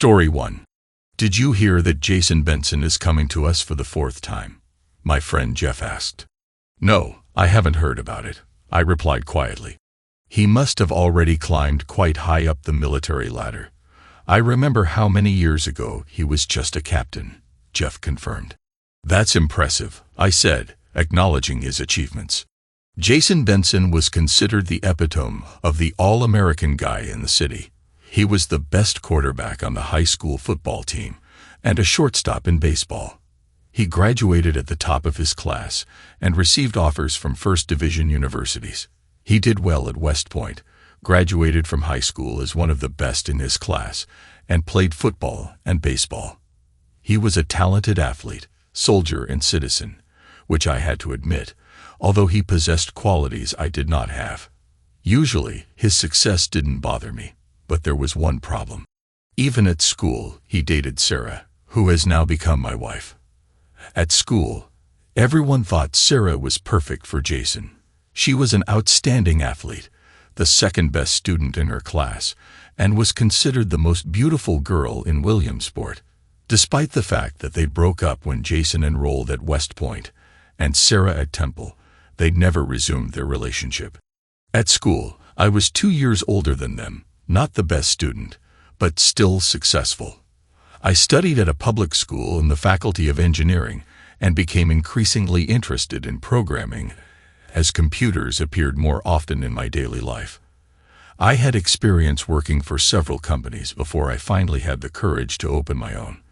Story 1. Did you hear that Jason Benson is coming to us for the 4th time? My friend Jeff asked. No, I haven't heard about it, I replied quietly. He must have already climbed quite high up the military ladder. I remember how many years ago he was just a captain, Jeff confirmed. That's impressive, I said, acknowledging his achievements. Jason Benson was considered the epitome of the all-American guy in the city. He was the best quarterback on the high school football team and a shortstop in baseball. He graduated at the top of his class and received offers from first-division universities. He did well at West Point, graduated from high school as one of the best in his class, and played football and baseball. He was a talented athlete, soldier and citizen, which I had to admit, although he possessed qualities I did not have. Usually, his success didn't bother me, but there was one problem. Even at school, he dated Sarah, who has now become my wife. At school, everyone thought Sarah was perfect for Jason. She was an outstanding athlete, the second-best student in her class, and was considered the most beautiful girl in Williamsport. Despite the fact that they broke up when Jason enrolled at West Point and Sarah at Temple, they never resumed their relationship. At school, I was 2 years older than them, not the best student, but still successful. I studied at a public school in the Faculty of Engineering and became increasingly interested in programming as computers appeared more often in my daily life. I had experience working for several companies before I finally had the courage to open my own.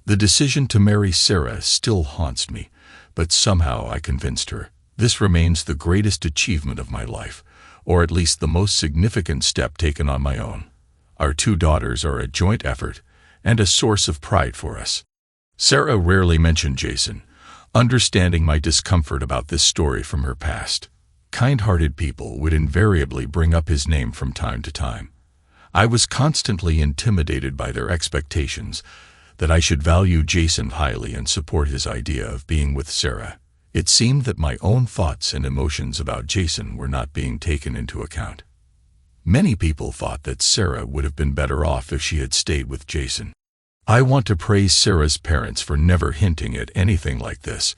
The decision to marry Sarah still haunts me, but somehow I convinced her. This remains the greatest achievement of my life, or at least the most significant step taken on my own. Our 2 daughters are a joint effort and a source of pride for us. Sarah rarely mentioned Jason, understanding my discomfort about this story from her past. Kind-hearted people would invariably bring up his name from time to time. I was constantly intimidated by their expectations that I should value Jason highly and support his idea of being with Sarah. It seemed that my own thoughts and emotions about Jason were not being taken into account. Many people thought that Sarah would have been better off if she had stayed with Jason. I want to praise Sarah's parents for never hinting at anything like this.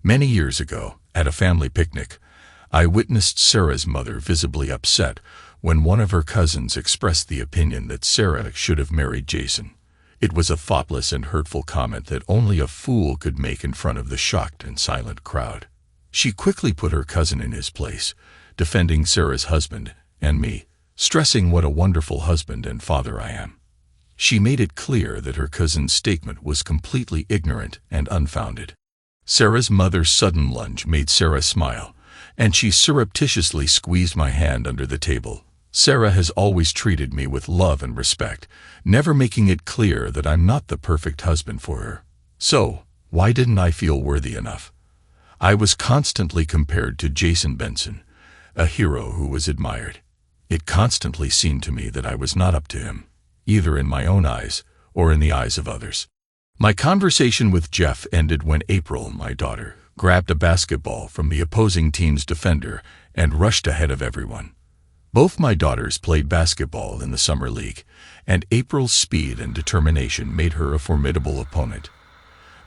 Many years ago, at a family picnic, I witnessed Sarah's mother visibly upset when one of her cousins expressed the opinion that Sarah should have married Jason. It was a thoughtless and hurtful comment that only a fool could make in front of the shocked and silent crowd. She quickly put her cousin in his place, defending Sarah's husband and me, stressing what a wonderful husband and father I am. She made it clear that her cousin's statement was completely ignorant and unfounded. Sarah's mother's sudden lunge made Sarah smile, and she surreptitiously squeezed my hand under the table. Sarah has always treated me with love and respect, never making it clear that I'm not the perfect husband for her. So, why didn't I feel worthy enough? I was constantly compared to Jason Benson, a hero who was admired. It constantly seemed to me that I was not up to him, either in my own eyes or in the eyes of others. My conversation with Jeff ended when April, my daughter, grabbed a basketball from the opposing team's defender and rushed ahead of everyone. Both my daughters played basketball in the summer league, and April's speed and determination made her a formidable opponent.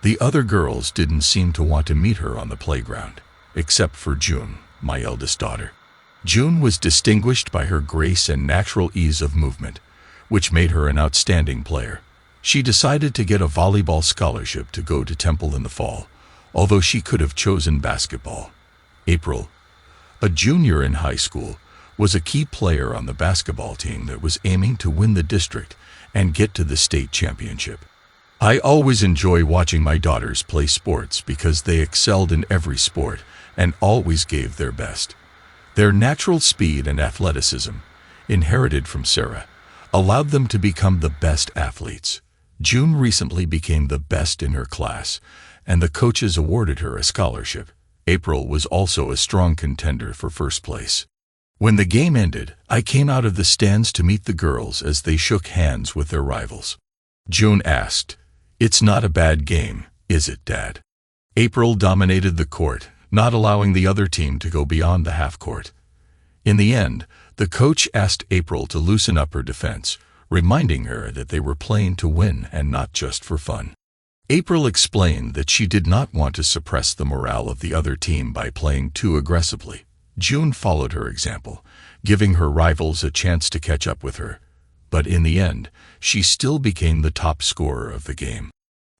The other girls didn't seem to want to meet her on the playground, except for June, my eldest daughter. June was distinguished by her grace and natural ease of movement, which made her an outstanding player. She decided to get a volleyball scholarship to go to Temple in the fall, although she could have chosen basketball. April, a junior in high school, was a key player on the basketball team that was aiming to win the district and get to the state championship. I always enjoy watching my daughters play sports because they excelled in every sport and always gave their best. Their natural speed and athleticism, inherited from Sarah, allowed them to become the best athletes. June recently became the best in her class, and the coaches awarded her a scholarship. April was also a strong contender for first place. When the game ended, I came out of the stands to meet the girls as they shook hands with their rivals. June asked, "It's not a bad game, is it, Dad?" April dominated the court, not allowing the other team to go beyond the half court. In the end, the coach asked April to loosen up her defense, reminding her that they were playing to win and not just for fun. April explained that she did not want to suppress the morale of the other team by playing too aggressively. June followed her example, giving her rivals a chance to catch up with her. But in the end, she still became the top scorer of the game.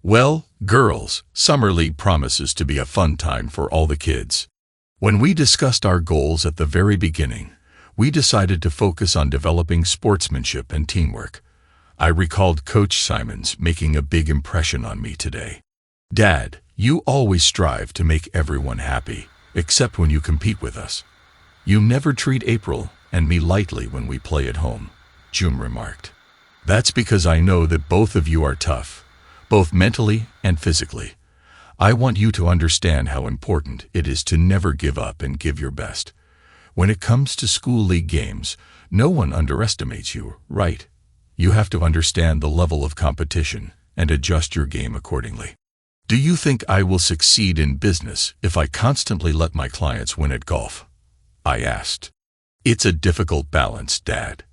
Well, girls, Summer League promises to be a fun time for all the kids. When we discussed our goals at the very beginning, we decided to focus on developing sportsmanship and teamwork. I recalled Coach Simon's making a big impression on me today. Dad, you always strive to make everyone happy, except when you compete with us. You never treat April and me lightly when we play at home, June remarked. That's because I know that both of you are tough, both mentally and physically. I want you to understand how important it is to never give up and give your best. When it comes to school league games, no one underestimates you, right? You have to understand the level of competition and adjust your game accordingly. Do you think I will succeed in business if I constantly let my clients win at golf? I asked. It's a difficult balance, Dad.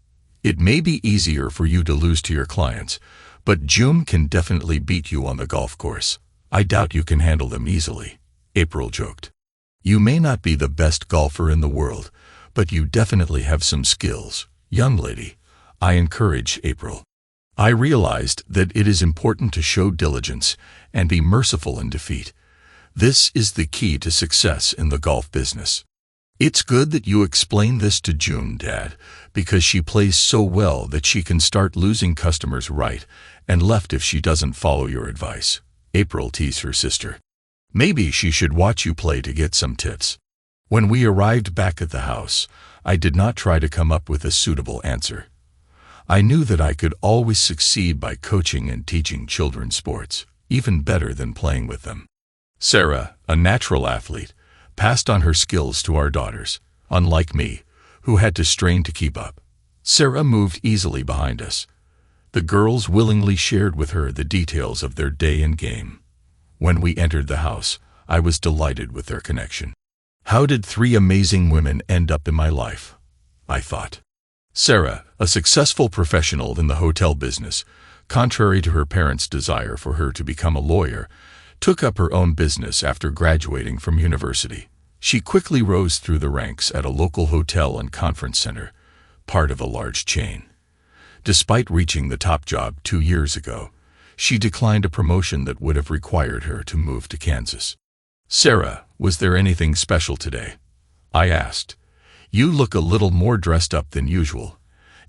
It may be easier for you to lose to your clients, but June can definitely beat you on the golf course. I doubt you can handle them easily, April joked. You may not be the best golfer in the world, but you definitely have some skills, young lady, I encouraged April. I realized that it is important to show diligence and be merciful in defeat. This is the key to success in the golf business. It's good that you explain this to June, Dad, because she plays so well that she can start losing customers right and left if she doesn't follow your advice, April teased her sister. Maybe she should watch you play to get some tips. When we arrived back at the house, I did not try to come up with a suitable answer. I knew that I could always succeed by coaching and teaching children sports, even better than playing with them. Sarah, a natural athlete, passed on her skills to our daughters, unlike me, who had to strain to keep up. Sarah moved easily behind us. The girls willingly shared with her the details of their day and game. When we entered the house, I was delighted with their connection. How did three amazing women end up in my life? I thought. Sarah, a successful professional in the hotel business, contrary to her parents' desire for her to become a lawyer, took up her own business after graduating from university. She quickly rose through the ranks at a local hotel and conference center, part of a large chain. Despite reaching the top job 2 years ago, she declined a promotion that would have required her to move to Kansas. Sarah, was there anything special today? I asked. You look a little more dressed up than usual,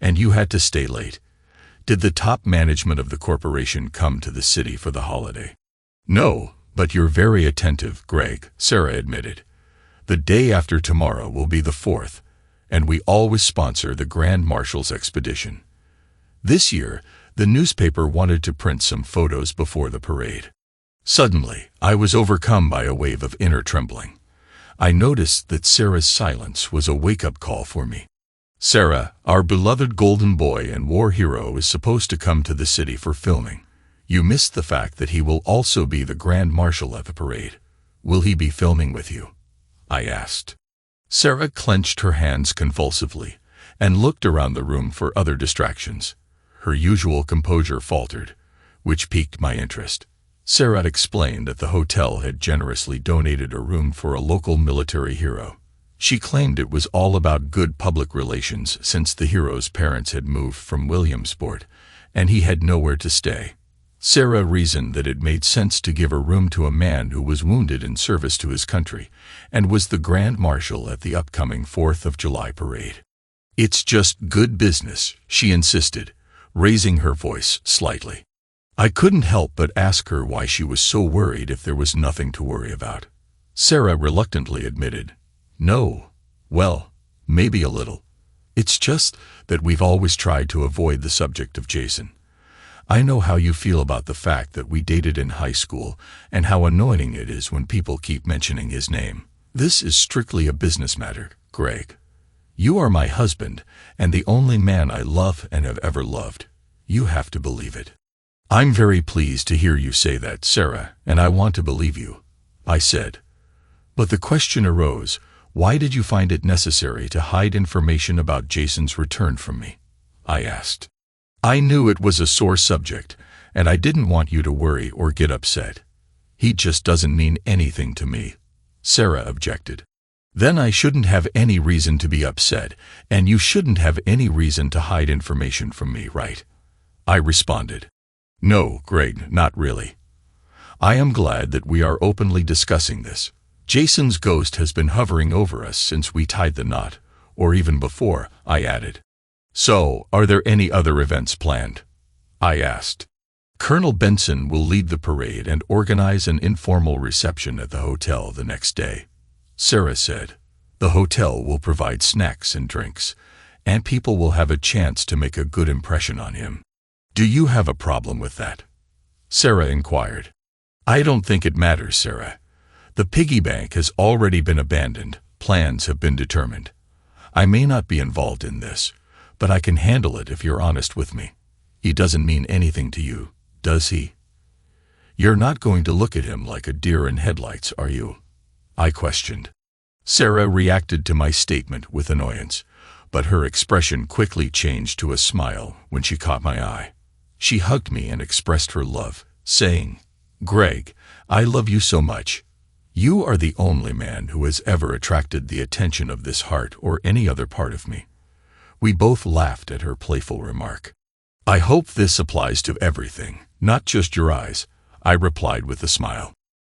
and you had to stay late. Did the top management of the corporation come to the city for the holiday? No, but you're very attentive, Greg, Sarah admitted. The day after tomorrow will be the 4th, and we always sponsor the Grand Marshal's expedition. This year, the newspaper wanted to print some photos before the parade. Suddenly, I was overcome by a wave of inner trembling. I noticed that Sarah's silence was a wake-up call for me. Sarah, our beloved golden boy and war hero, is supposed to come to the city for filming. You missed the fact that he will also be the Grand Marshal at the parade. Will he be filming with you? I asked. Sarah clenched her hands convulsively and looked around the room for other distractions. Her usual composure faltered, which piqued my interest. Sarah explained that the hotel had generously donated a room for a local military hero. She claimed it was all about good public relations since the hero's parents had moved from Williamsport, and he had nowhere to stay. Sarah reasoned that it made sense to give a room to a man who was wounded in service to his country and was the Grand Marshal at the upcoming 4th of July parade. It's just good business, she insisted, raising her voice slightly. I couldn't help but ask her why she was so worried if there was nothing to worry about. Sarah reluctantly admitted, No, well, maybe a little. It's just that we've always tried to avoid the subject of Jason. I know how you feel about the fact that we dated in high school and how annoying it is when people keep mentioning his name. This is strictly a business matter, Greg. You are my husband and the only man I love and have ever loved. You have to believe it. I'm very pleased to hear you say that, Sarah, and I want to believe you, I said. But the question arose, why did you find it necessary to hide information about Jason's return from me? I asked. I knew it was a sore subject, and I didn't want you to worry or get upset. He just doesn't mean anything to me, Sarah objected. Then I shouldn't have any reason to be upset, and you shouldn't have any reason to hide information from me, right? I responded. No, Greg, not really. I am glad that we are openly discussing this. Jason's ghost has been hovering over us since we tied the knot, or even before, I added. So, are there any other events planned? I asked. Colonel Benson will lead the parade and organize an informal reception at the hotel the next day, Sarah said. The hotel will provide snacks and drinks, and people will have a chance to make a good impression on him. Do you have a problem with that? Sarah inquired. I don't think it matters, Sarah. The piggy bank has already been abandoned. Plans have been determined. I may not be involved in this, but I can handle it if you're honest with me. He doesn't mean anything to you, does he? You're not going to look at him like a deer in headlights, are you? I questioned. Sarah reacted to my statement with annoyance, but her expression quickly changed to a smile when she caught my eye. She hugged me and expressed her love, saying, Greg, I love you so much. You are the only man who has ever attracted the attention of this heart or any other part of me. We both laughed at her playful remark. I hope this applies to everything, not just your eyes, I replied with a smile.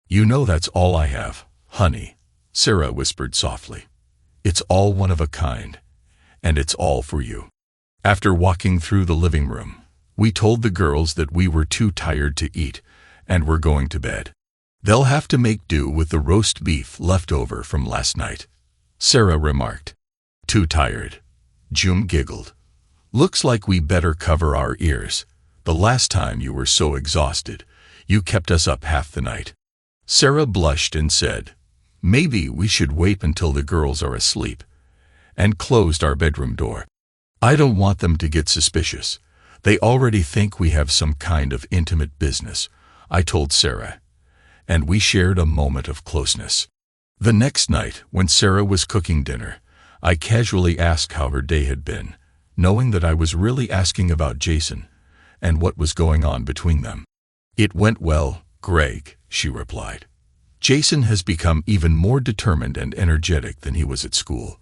You know that's all I have, honey, Sarah whispered softly. It's all one of a kind, and it's all for you. After walking through the living room, we told the girls that we were too tired to eat and were going to bed. They'll have to make do with the roast beef left over from last night, Sarah remarked. Too tired. June giggled. Looks like we better cover our ears. The last time you were so exhausted, you kept us up half the night. Sarah blushed and said, Maybe we should wait until the girls are asleep, and closed our bedroom door. I don't want them to get suspicious. They already think we have some kind of intimate business, I told Sarah, and we shared a moment of closeness. The next night, when Sarah was cooking dinner, I casually asked how her day had been, knowing that I was really asking about Jason and what was going on between them. It went well, Greg, she replied. Jason has become even more determined and energetic than he was at school.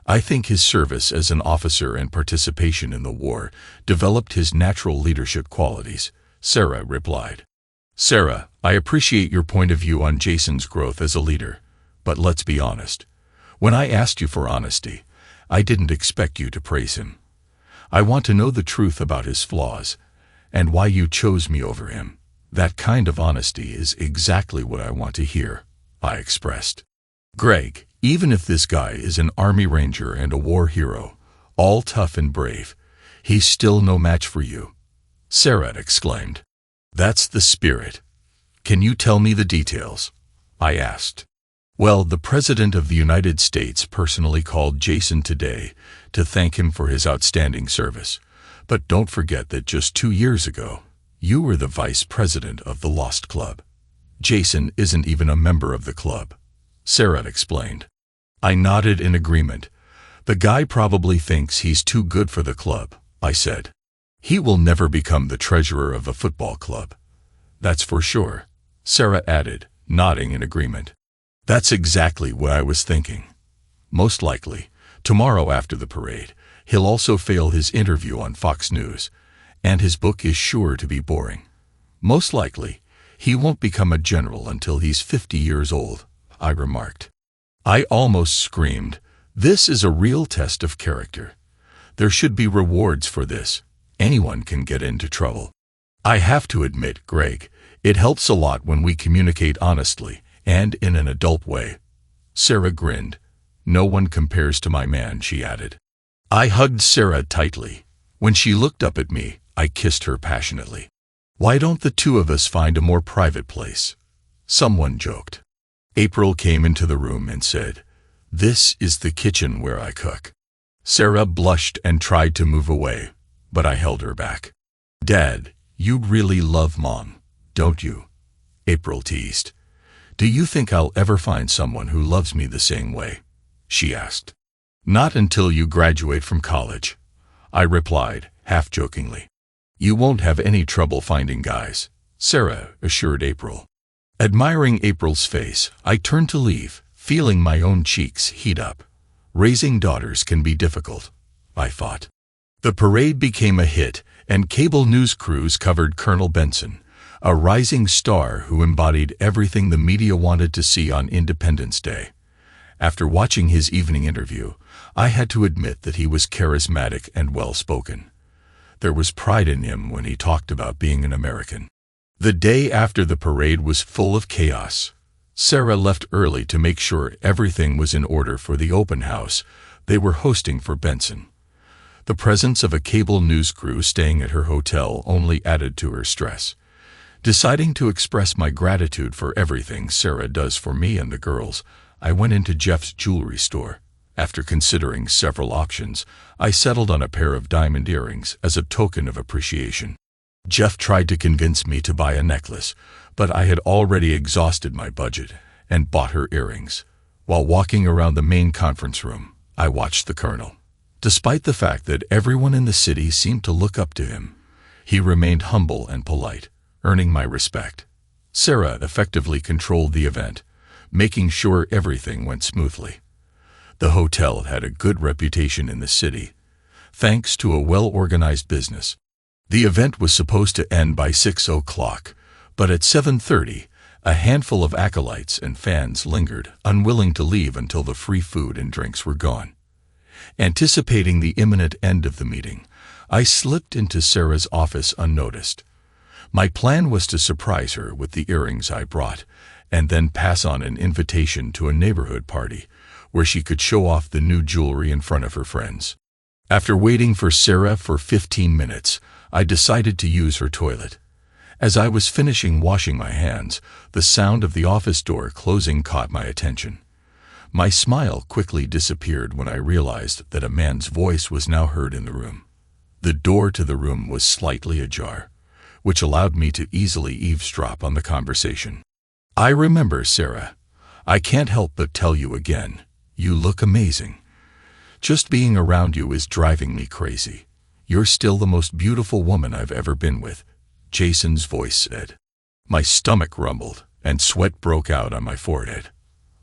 I think his service as an officer and participation in the war developed his natural leadership qualities, Sarah replied. Sarah, I appreciate your point of view on Jason's growth as a leader, but let's be honest. When I asked you for honesty, I didn't expect you to praise him. I want to know the truth about his flaws and why you chose me over him. That kind of honesty is exactly what I want to hear, I expressed. Greg, even if this guy is an Army Ranger and a war hero, all tough and brave, he's still no match for you, Sarah exclaimed. That's the spirit. Can you tell me the details? I asked. Well, the President of the United States personally called Jason today to thank him for his outstanding service. But don't forget that just 2 years ago, you were the vice president of the Lost Club. Jason isn't even a member of the club, Sarah explained. I nodded in agreement. The guy probably thinks he's too good for the club, I said. He will never become the treasurer of a football club. That's for sure, Sarah added, nodding in agreement. That's exactly what I was thinking. Most likely, tomorrow after the parade, he'll also fail his interview on Fox News, and his book is sure to be boring. Most likely, he won't become a general until he's 50 years old, I remarked. I almost screamed, this is a real test of character. There should be rewards for this. Anyone can get into trouble. I have to admit, Greg, it helps a lot when we communicate honestly and in an adult way. Sarah grinned. No one compares to my man, she added. I hugged Sarah tightly. When she looked up at me, I kissed her passionately. Why don't the two of us find a more private place? Someone joked. April came into the room and said, This is the kitchen where I cook. Sarah blushed and tried to move away, but I held her back. Dad, you really love Mom, don't you? April teased. Do you think I'll ever find someone who loves me the same way? She asked. Not until you graduate from college, I replied, half-jokingly. "You won't have any trouble finding guys," Sarah assured April. Admiring April's face, I turned to leave, feeling my own cheeks heat up. Raising daughters can be difficult, I thought. The parade became a hit, and cable news crews covered Colonel Benson, a rising star who embodied everything the media wanted to see on Independence Day. After watching his evening interview, I had to admit that he was charismatic and well-spoken. There was pride in him when he talked about being an American. The day after the parade was full of chaos. Sarah left early to make sure everything was in order for the open house they were hosting for Benson. The presence of a cable news crew staying at her hotel only added to her stress. Deciding to express my gratitude for everything Sarah does for me and the girls, I went into Jeff's jewelry store. After considering several options, I settled on a pair of diamond earrings as a token of appreciation. Jeff tried to convince me to buy a necklace, but I had already exhausted my budget and bought her earrings. While walking around the main conference room, I watched the Colonel. Despite the fact that everyone in the city seemed to look up to him, he remained humble and polite, earning my respect. Sarah effectively controlled the event, making sure everything went smoothly. The hotel had a good reputation in the city, thanks to a well-organized business. The event was supposed to end by 6 o'clock, but at 7:30, a handful of acolytes and fans lingered, unwilling to leave until the free food and drinks were gone. Anticipating the imminent end of the meeting, I slipped into Sarah's office unnoticed. My plan was to surprise her with the earrings I brought, and then pass on an invitation to a neighborhood party, where she could show off the new jewelry in front of her friends. After waiting for Sarah for 15 minutes, I decided to use her toilet. As I was finishing washing my hands, the sound of the office door closing caught my attention. My smile quickly disappeared when I realized that a man's voice was now heard in the room. The door to the room was slightly ajar, which allowed me to easily eavesdrop on the conversation. "I remember, Sarah. I can't help but tell you again, you look amazing. Just being around you is driving me crazy. You're still the most beautiful woman I've ever been with," Jason's voice said. My stomach rumbled, and sweat broke out on my forehead.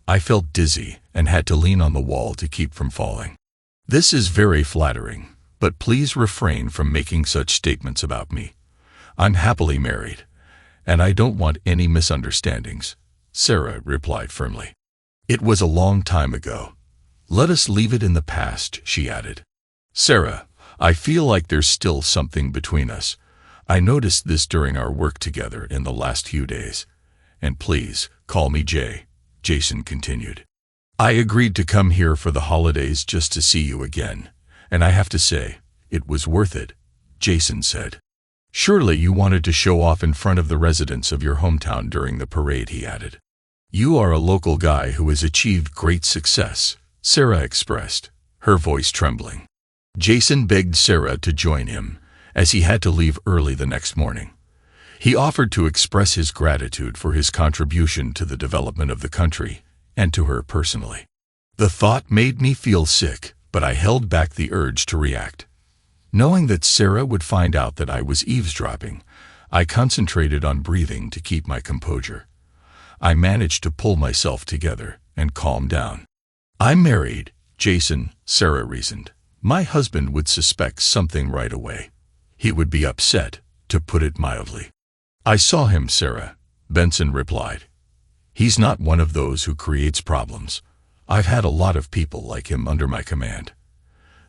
I felt dizzy and had to lean on the wall to keep from falling. "This is very flattering, but please refrain from making such statements about me. I'm happily married, and I don't want any misunderstandings," Sarah replied firmly. "It was a long time ago. Let us leave it in the past," she added. "Sarah, I feel like there's still something between us. I noticed this during our work together in the last few days. And please, call me Jay," Jason continued. "I agreed to come here for the holidays just to see you again, and I have to say, it was worth it," Jason said. "Surely you wanted to show off in front of the residents of your hometown during the parade," he added. "You are a local guy who has achieved great success," Sarah expressed, her voice trembling. Jason begged Sarah to join him, as he had to leave early the next morning. He offered to express his gratitude for his contribution to the development of the country, and to her personally. The thought made me feel sick, but I held back the urge to react. Knowing that Sarah would find out that I was eavesdropping, I concentrated on breathing to keep my composure. I managed to pull myself together and calm down. "I'm married, Jason," Sarah reasoned. "My husband would suspect something right away. He would be upset, to put it mildly." "I saw him, Sarah," Benson replied. "He's not one of those who creates problems. I've had a lot of people like him under my command.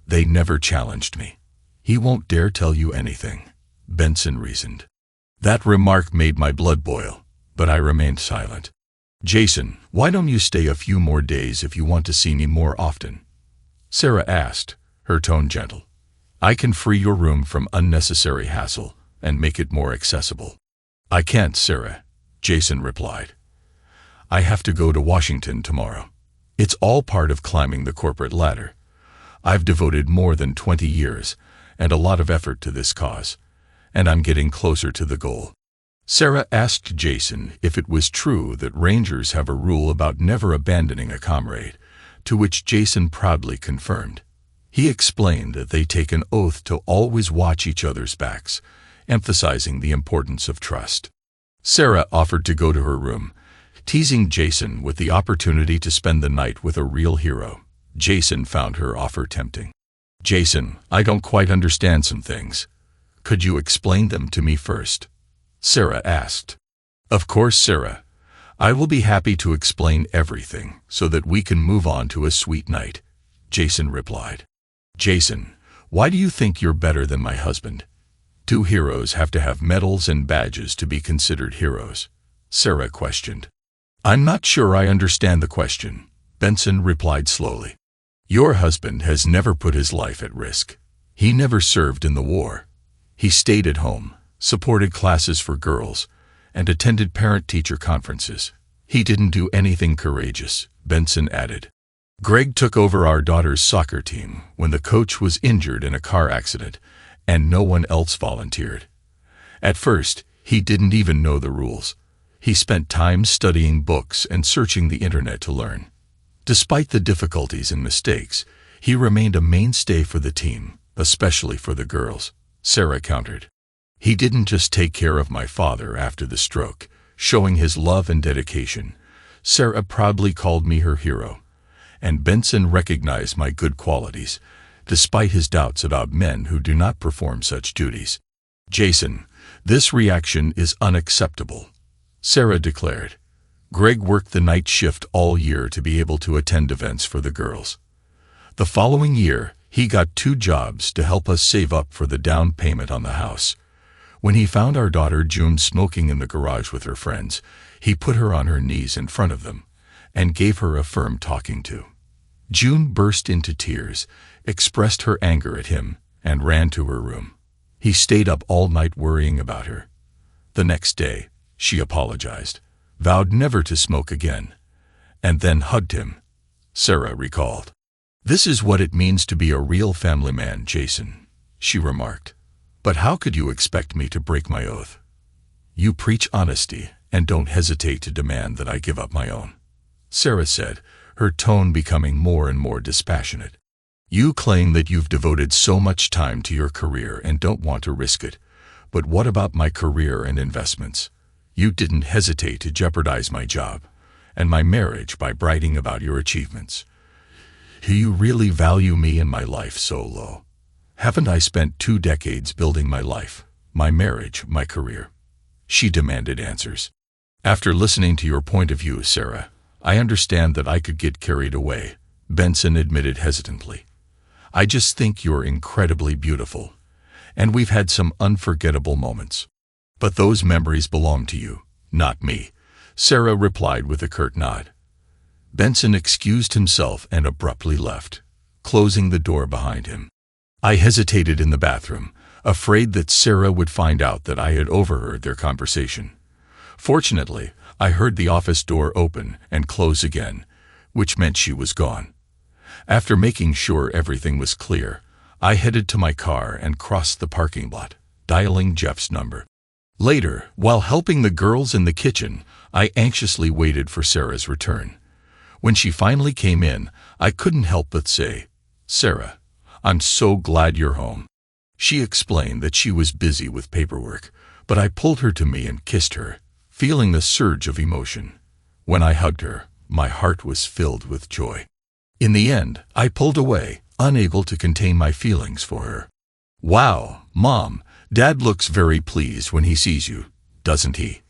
They never challenged me. He won't dare tell you anything," Benson reasoned. That remark made my blood boil, but I remained silent. "Jason, why don't you stay a few more days if you want to see me more often?" Sarah asked, her tone gentle. "I can free your room from unnecessary hassle and make it more accessible." "I can't, Sarah," Jason replied. "I have to go to Washington tomorrow. It's all part of climbing the corporate ladder. I've devoted more than 20 years and a lot of effort to this cause, and I'm getting closer to the goal." Sarah asked Jason if it was true that Rangers have a rule about never abandoning a comrade, to which Jason proudly confirmed. He explained that they take an oath to always watch each other's backs, emphasizing the importance of trust. Sarah offered to go to her room, teasing Jason with the opportunity to spend the night with a real hero. Jason found her offer tempting. "Jason, I don't quite understand some things. Could you explain them to me first?" Sarah asked. "Of course, Sarah. I will be happy to explain everything so that we can move on to a sweet night," Jason replied. "Jason, why do you think you're better than my husband? Do heroes have to have medals and badges to be considered heroes?" Sarah questioned. "I'm not sure I understand the question," Benson replied slowly. "Your husband has never put his life at risk. He never served in the war. He stayed at home, supported classes for girls, and attended parent-teacher conferences. He didn't do anything courageous," Benson added. "Greg took over our daughter's soccer team when the coach was injured in a car accident, and no one else volunteered. At first, he didn't even know the rules. He spent time studying books and searching the internet to learn. Despite the difficulties and mistakes, he remained a mainstay for the team, especially for the girls," Sarah countered. "He didn't just take care of my father after the stroke, showing his love and dedication. Sarah proudly called me her hero, and Benson recognized my good qualities, despite his doubts about men who do not perform such duties." "Jason, this reaction is unacceptable," Sarah declared. "Greg worked the night shift all year to be able to attend events for the girls. The following year, he got 2 jobs to help us save up for the down payment on the house. When he found our daughter June smoking in the garage with her friends, he put her on her knees in front of them and gave her a firm talking to. June burst into tears, expressed her anger at him, and ran to her room. He stayed up all night worrying about her. The next day, she apologized, vowed never to smoke again, and then hugged him," Sarah recalled. "This is what it means to be a real family man, Jason," she remarked. "But how could you expect me to break my oath? You preach honesty and don't hesitate to demand that I give up my own," Sarah said, her tone becoming more and more dispassionate. "You claim that you've devoted so much time to your career and don't want to risk it, but what about my career and investments? You didn't hesitate to jeopardize my job and my marriage by bragging about your achievements. Do you really value me and my life so low? Haven't I spent 2 decades building my life, my marriage, my career?" She demanded answers. "After listening to your point of view, Sarah, I understand that I could get carried away," Benson admitted hesitantly. "I just think you're incredibly beautiful, and we've had some unforgettable moments. But those memories belong to you, not me," Sarah replied with a curt nod. Benson excused himself and abruptly left, closing the door behind him. I hesitated in the bathroom, afraid that Sarah would find out that I had overheard their conversation. Fortunately, I heard the office door open and close again, which meant she was gone. After making sure everything was clear, I headed to my car and crossed the parking lot, dialing Jeff's number. Later, while helping the girls in the kitchen, I anxiously waited for Sarah's return. When she finally came in, I couldn't help but say, "Sarah, I'm so glad you're home." She explained that she was busy with paperwork, but I pulled her to me and kissed her, feeling the surge of emotion. When I hugged her, my heart was filled with joy. In the end, I pulled away, unable to contain my feelings for her. "Wow, Mom, Dad looks very pleased when he sees you, doesn't he?"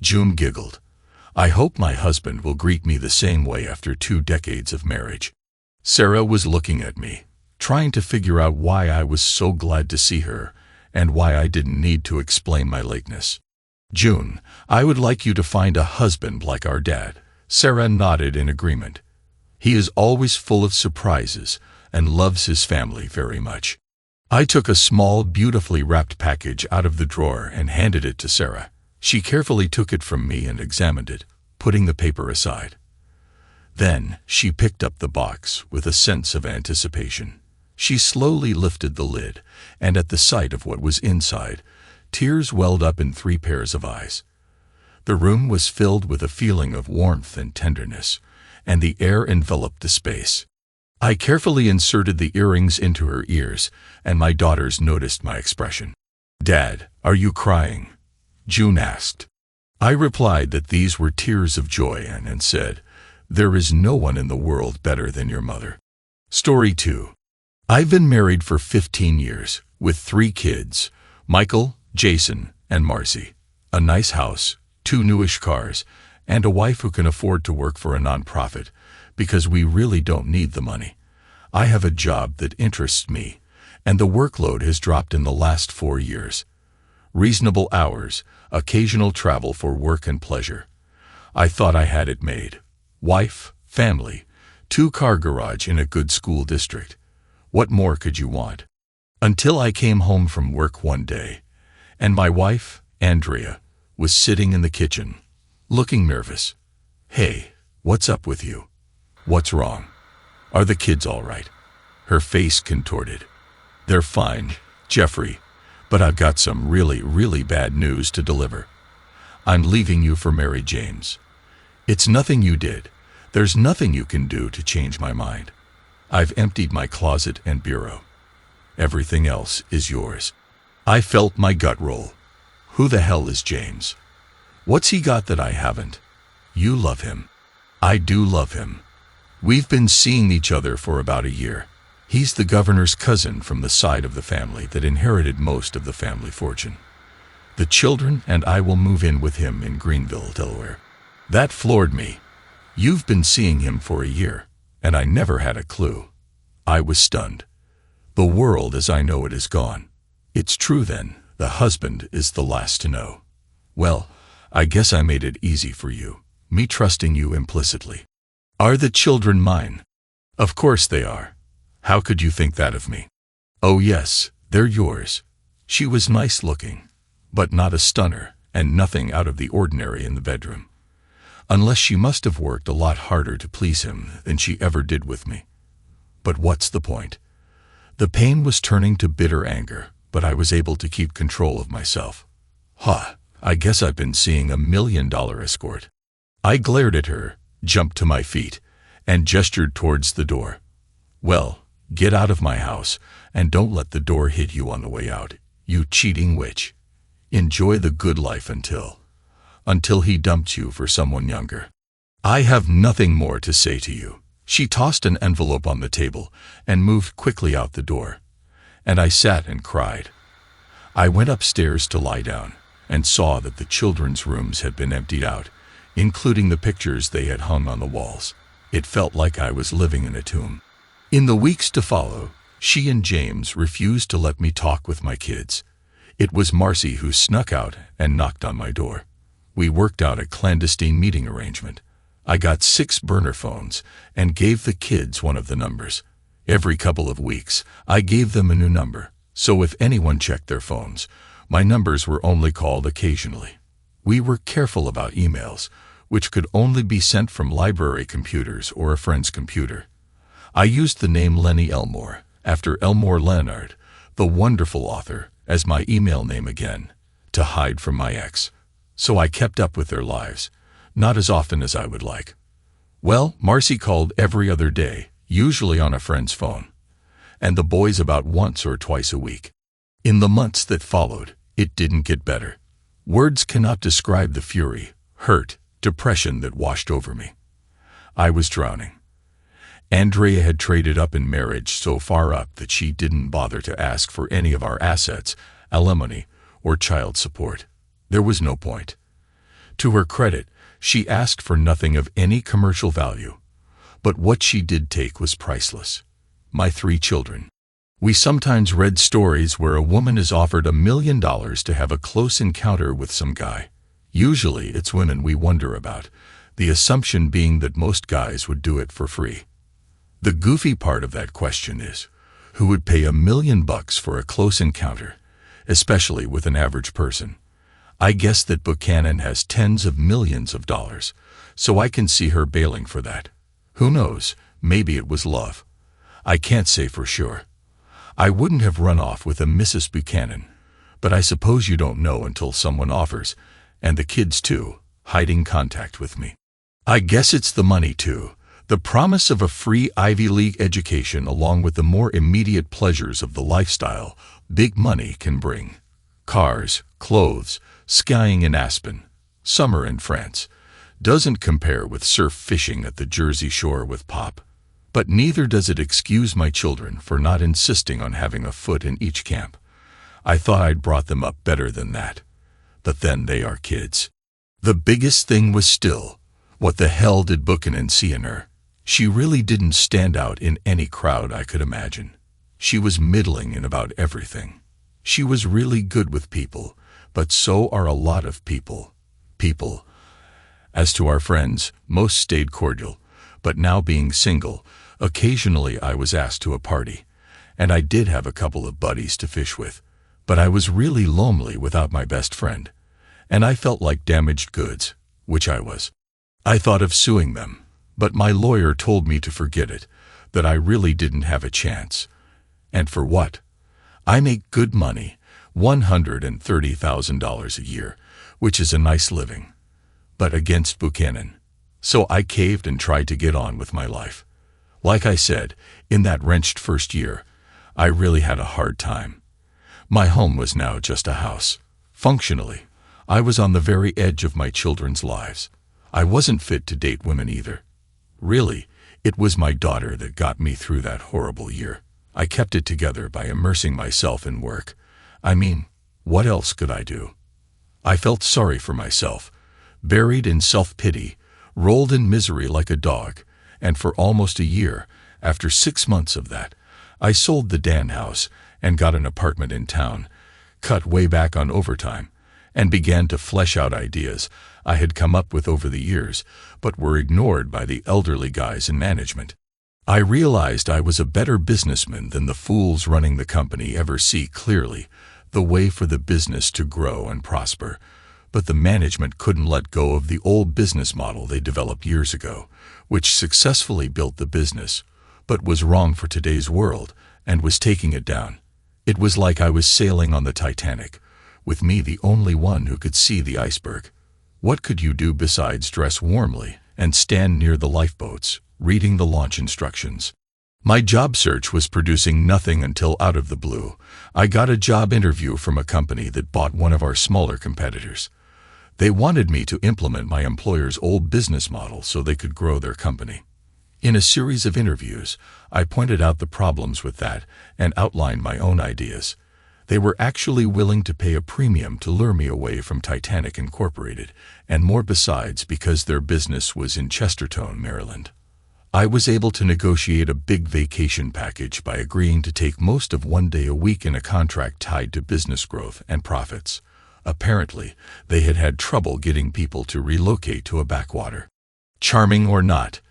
June giggled. "I hope my husband will greet me the same way after 2 decades of marriage." Sarah was looking at me, trying to figure out why I was so glad to see her and why I didn't need to explain my lateness. "June, I would like you to find a husband like our dad." Sarah nodded in agreement. "He is always full of surprises and loves his family very much." I took a small, beautifully wrapped package out of the drawer and handed it to Sarah. She carefully took it from me and examined it, putting the paper aside. Then she picked up the box with a sense of anticipation. She slowly lifted the lid, and at the sight of what was inside, tears welled up in 3 pairs of eyes. The room was filled with a feeling of warmth and tenderness, and the air enveloped the space. I carefully inserted the earrings into her ears, and my daughters noticed my expression. "Dad, are you crying?" June asked. I replied that these were tears of joy and said, "There is no one in the world better than your mother." Story 2. I've been married for 15 years, with 3 kids, Michael, Jason, and Marcy, a nice house, 2 newish cars, and a wife who can afford to work for a nonprofit, because we really don't need the money. I have a job that interests me, and the workload has dropped in the last 4 years. Reasonable hours, occasional travel for work and pleasure. I thought I had it made. Wife, family, 2-car garage in a good school district. What more could you want? Until I came home from work one day, and my wife, Andrea, was sitting in the kitchen, looking nervous. "Hey, what's up with you? What's wrong? Are the kids all right?" Her face contorted. "They're fine, Jeffrey, but I've got some really bad news to deliver. I'm leaving you for Mary James. It's nothing you did. There's nothing you can do to change my mind. I've emptied my closet and bureau. Everything else is yours." I felt my gut roll. Who the hell is James? What's he got that I haven't? You love him. I do love him. We've been seeing each other for about a year. He's the governor's cousin from the side of the family that inherited most of the family fortune. The children and I will move in with him in Greenville, Delaware. That floored me. You've been seeing him for a year, and I never had a clue. I was stunned. The world as I know it is gone. It's true then, the husband is the last to know. Well, I guess I made it easy for you, me trusting you implicitly. Are the children mine? Of course they are. How could you think that of me? Oh yes, they're yours. She was nice looking, but not a stunner, and nothing out of the ordinary in the bedroom. Unless she must have worked a lot harder to please him than she ever did with me. But what's the point? The pain was turning to bitter anger, but I was able to keep control of myself. I guess I've been seeing $1 million escort. I glared at her, jumped to my feet, and gestured towards the door. Well, get out of my house, and don't let the door hit you on the way out, you cheating witch. Enjoy the good life until he dumped you for someone younger. I have nothing more to say to you. She tossed an envelope on the table and moved quickly out the door, and I sat and cried. I went upstairs to lie down and saw that the children's rooms had been emptied out, including the pictures they had hung on the walls. It felt like I was living in a tomb. In the weeks to follow, she and James refused to let me talk with my kids. It was Marcy who snuck out and knocked on my door. We worked out a clandestine meeting arrangement. I got 6 burner phones and gave the kids one of the numbers. Every couple of weeks, I gave them a new number, so if anyone checked their phones, my numbers were only called occasionally. We were careful about emails, which could only be sent from library computers or a friend's computer. I used the name Lenny Elmore, after Elmore Leonard, the wonderful author, as my email name again, to hide from my ex. So I kept up with their lives, not as often as I would like. Well, Marcy called every other day, usually on a friend's phone, and the boys about once or twice a week. In the months that followed, it didn't get better. Words cannot describe the fury, hurt, depression that washed over me. I was drowning. Andrea had traded up in marriage so far up that she didn't bother to ask for any of our assets, alimony, or child support. There was no point. To her credit, she asked for nothing of any commercial value, but what she did take was priceless. My 3 children. We sometimes read stories where a woman is offered $1 million to have a close encounter with some guy. Usually it's women we wonder about, the assumption being that most guys would do it for free. The goofy part of that question is, who would pay $1 million for a close encounter, especially with an average person? I guess that Buchanan has tens of millions of dollars, so I can see her bailing for that. Who knows, maybe it was love. I can't say for sure. I wouldn't have run off with a Mrs. Buchanan, but I suppose you don't know until someone offers, and the kids too, hiding contact with me. I guess it's the money too, The promise of a free Ivy League education along with the more immediate pleasures of the lifestyle big money can bring. Cars, clothes, skiing in Aspen, summer in France, doesn't compare with surf fishing at the Jersey Shore with Pop. But neither does it excuse my children for not insisting on having a foot in each camp. I thought I'd brought them up better than that. But then they are kids. The biggest thing was still, what the hell did Buchanan see in her? She really didn't stand out in any crowd I could imagine. She was middling in about everything. She was really good with people, but so are a lot of people. As to our friends, most stayed cordial, but now being single, occasionally I was asked to a party, and I did have a couple of buddies to fish with, but I was really lonely without my best friend, and I felt like damaged goods, which I was. I thought of suing them, but my lawyer told me to forget it, that I really didn't have a chance. And for what? I make good money, $130,000 a year, which is a nice living. But against Buchanan. So I caved and tried to get on with my life. Like I said, in that wrenched first year, I really had a hard time. My home was now just a house. Functionally, I was on the very edge of my children's lives. I wasn't fit to date women either. Really, it was my daughter that got me through that horrible year. I kept it together by immersing myself in work. I mean, what else could I do? I felt sorry for myself, buried in self-pity, rolled in misery like a dog, and for almost a year, after 6 months of that, I sold the Dan house and got an apartment in town, cut way back on overtime, and began to flesh out ideas I had come up with over the years, but were ignored by the elderly guys in management. I realized I was a better businessman than the fools running the company ever see clearly the way for the business to grow and prosper, but the management couldn't let go of the old business model they developed years ago, which successfully built the business, but was wrong for today's world and was taking it down. It was like I was sailing on the Titanic, with me the only one who could see the iceberg. What could you do besides dress warmly and stand near the lifeboats, reading the launch instructions? My job search was producing nothing until out of the blue, I got a job interview from a company that bought one of our smaller competitors. They wanted me to implement my employer's old business model so they could grow their company. In a series of interviews, I pointed out the problems with that and outlined my own ideas. They were actually willing to pay a premium to lure me away from Titanic Incorporated, and more besides because their business was in Chestertown, Maryland. I was able to negotiate a big vacation package by agreeing to take most of 1 day a week in a contract tied to business growth and profits. Apparently, they had had trouble getting people to relocate to a backwater. Charming or not,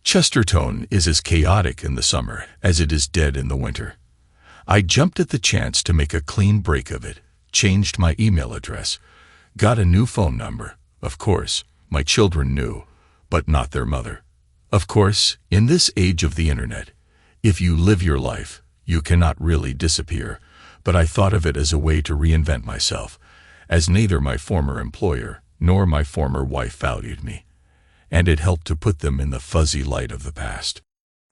Chestertown is as chaotic in the summer as it is dead in the winter. I jumped at the chance to make a clean break of it, changed my email address, got a new phone number. Of course, my children knew, but not their mother. Of course, in this age of the internet, if you live your life, you cannot really disappear, but I thought of it as a way to reinvent myself, as neither my former employer nor my former wife valued me, and it helped to put them in the fuzzy light of the past.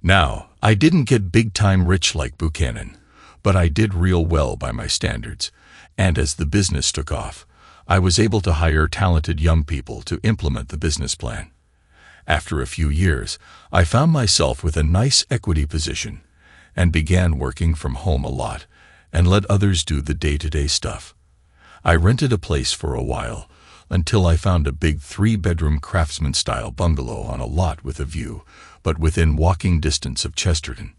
Now, I didn't get big-time rich like Buchanan, but I did real well by my standards, and as the business took off, I was able to hire talented young people to implement the business plan. After a few years, I found myself with a nice equity position and began working from home a lot and let others do the day-to-day stuff. I rented a place for a while until I found a big 3-bedroom craftsman-style bungalow on a lot with a view, but within walking distance of Chesterton.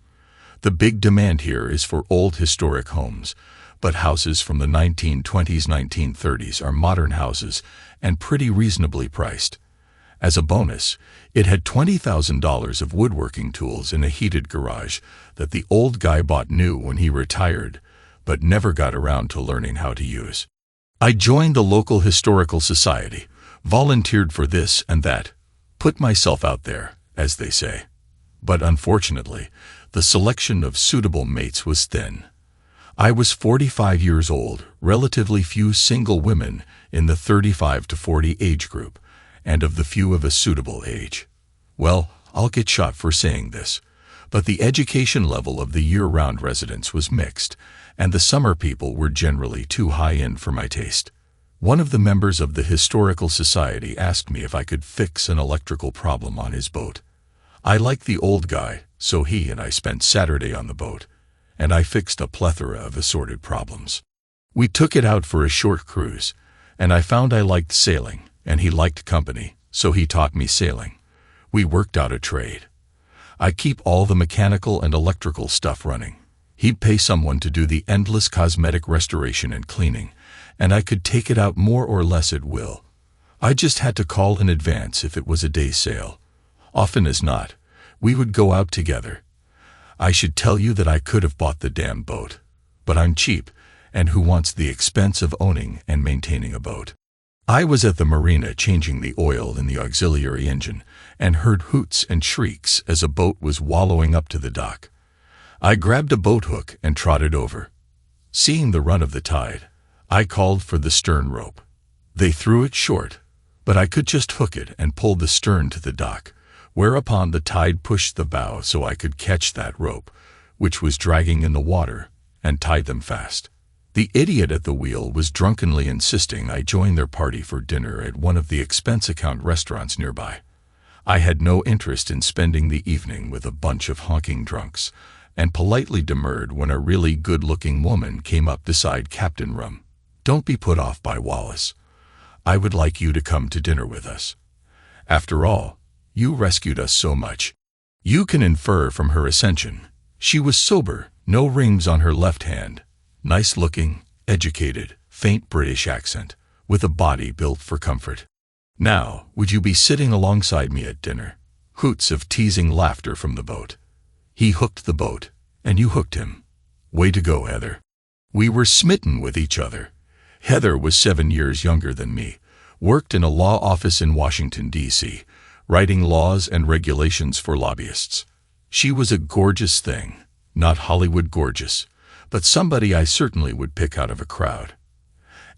The big demand here is for old historic homes, but houses from the 1920s, 1930s are modern houses and pretty reasonably priced. As a bonus, it had $20,000 of woodworking tools in a heated garage that the old guy bought new when he retired, but never got around to learning how to use. I joined the local historical society, volunteered for this and that, put myself out there, as they say. But unfortunately, the selection of suitable mates was thin. I was 45 years old, relatively few single women in the 35 to 40 age group, and of the few of a suitable age. Well, I'll get shot for saying this, but the education level of the year-round residents was mixed, and the summer people were generally too high-end for my taste. One of the members of the Historical Society asked me if I could fix an electrical problem on his boat. I liked the old guy, so he and I spent Saturday on the boat, and I fixed a plethora of assorted problems. We took it out for a short cruise, and I found I liked sailing, and he liked company, so he taught me sailing. We worked out a trade. I keep all the mechanical and electrical stuff running. He'd pay someone to do the endless cosmetic restoration and cleaning, and I could take it out more or less at will. I just had to call in advance if it was a day sail. Often as not, we would go out together. I should tell you that I could have bought the damn boat, but I'm cheap, and who wants the expense of owning and maintaining a boat? I was at the marina changing the oil in the auxiliary engine and heard hoots and shrieks as a boat was wallowing up to the dock. I grabbed a boat hook and trotted over. Seeing the run of the tide, I called for the stern rope. They threw it short, but I could just hook it and pull the stern to the dock, whereupon the tide pushed the bow so I could catch that rope, which was dragging in the water, and tie them fast. The idiot at the wheel was drunkenly insisting I join their party for dinner at one of the expense account restaurants nearby. I had no interest in spending the evening with a bunch of honking drunks, and politely demurred when a really good-looking woman came up beside Captain Rum. Don't be put off by Wallace. I would like you to come to dinner with us. After all, you rescued us so much. You can infer from her ascension. She was sober, no rings on her left hand, nice-looking, educated, faint British accent, with a body built for comfort. Now, would you be sitting alongside me at dinner? Hoots of teasing laughter from the boat. He hooked the boat, and you hooked him. Way to go, Heather. We were smitten with each other. Heather was 7 years younger than me, worked in a law office in Washington, D.C., writing laws and regulations for lobbyists. She was a gorgeous thing, not Hollywood gorgeous, but somebody I certainly would pick out of a crowd.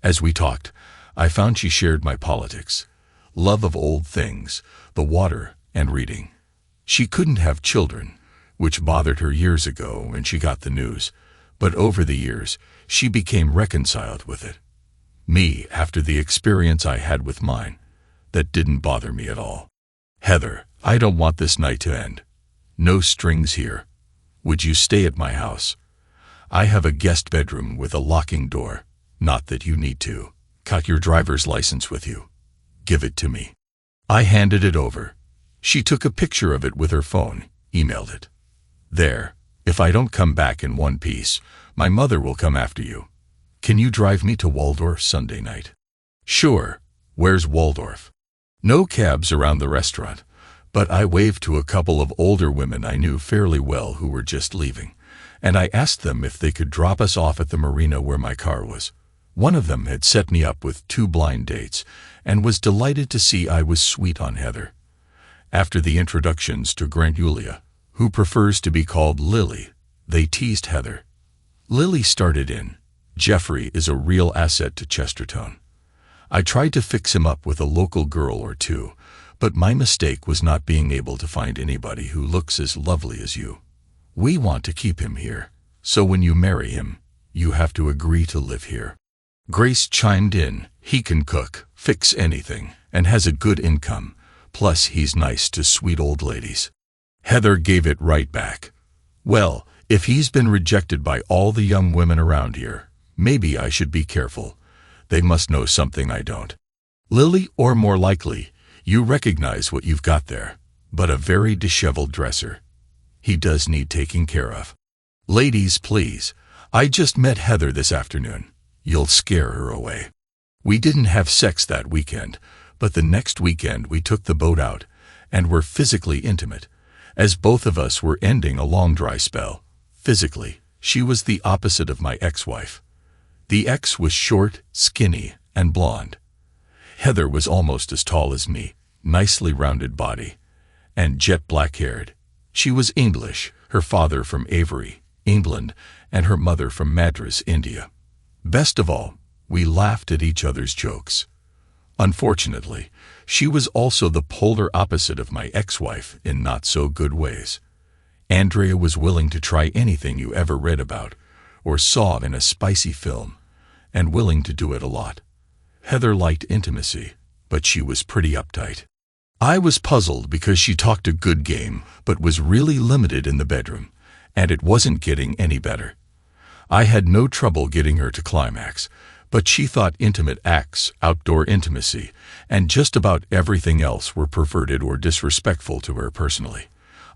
As we talked, I found she shared my politics, love of old things, the water, and reading. She couldn't have children, which bothered her years ago when she got the news, but over the years, she became reconciled with it. Me, after the experience I had with mine, that didn't bother me at all. Heather, I don't want this night to end. No strings here. Would you stay at my house? I have a guest bedroom with a locking door. Not that you need to. Got your driver's license with you. Give it to me. I handed it over. She took a picture of it with her phone, emailed it. There, if I don't come back in one piece, my mother will come after you. Can you drive me to Waldorf Sunday night? Sure. Where's Waldorf? No cabs around the restaurant, but I waved to a couple of older women I knew fairly well who were just leaving, and I asked them if they could drop us off at the marina where my car was. One of them had set me up with 2 blind dates and was delighted to see I was sweet on Heather. After the introductions to Granulia, who prefers to be called Lily, they teased Heather. Lily started in, Jeffrey is a real asset to Chesterton. I tried to fix him up with a local girl or two, but my mistake was not being able to find anybody who looks as lovely as you. We want to keep him here, so when you marry him, you have to agree to live here. Grace chimed in, he can cook, fix anything, and has a good income, plus he's nice to sweet old ladies. Heather gave it right back. Well, if he's been rejected by all the young women around here, maybe I should be careful. They must know something I don't. Lily, or more likely, you recognize what you've got there, but a very disheveled dresser. He does need taking care of. Ladies, please, I just met Heather this afternoon. You'll scare her away. We didn't have sex that weekend, but the next weekend we took the boat out, and were physically intimate, as both of us were ending a long dry spell. Physically, she was the opposite of my ex-wife. The ex was short, skinny, and blonde. Heather was almost as tall as me, nicely rounded body, and jet black-haired. She was English, her father from Avery, England, and her mother from Madras, India. Best of all, we laughed at each other's jokes. Unfortunately, she was also the polar opposite of my ex-wife in not-so-good ways. Andrea was willing to try anything you ever read about or saw in a spicy film, and willing to do it a lot. Heather liked intimacy, but she was pretty uptight. I was puzzled because she talked a good game but was really limited in the bedroom, and it wasn't getting any better. I had no trouble getting her to climax, but she thought intimate acts, outdoor intimacy, and just about everything else were perverted or disrespectful to her personally.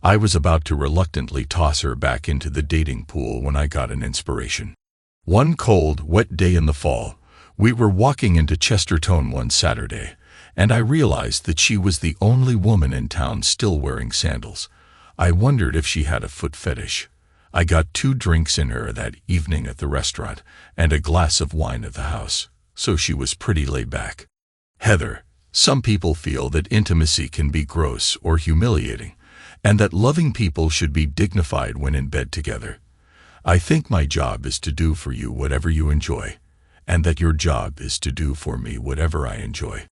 I was about to reluctantly toss her back into the dating pool when I got an inspiration. One cold, wet day in the fall, we were walking into Chesterton one Saturday, and I realized that she was the only woman in town still wearing sandals. I wondered if she had a foot fetish. I got 2 drinks in her that evening at the restaurant and a glass of wine at the house, so she was pretty laid back. Heather, some people feel that intimacy can be gross or humiliating, and that loving people should be dignified when in bed together. I think my job is to do for you whatever you enjoy, and that your job is to do for me whatever I enjoy.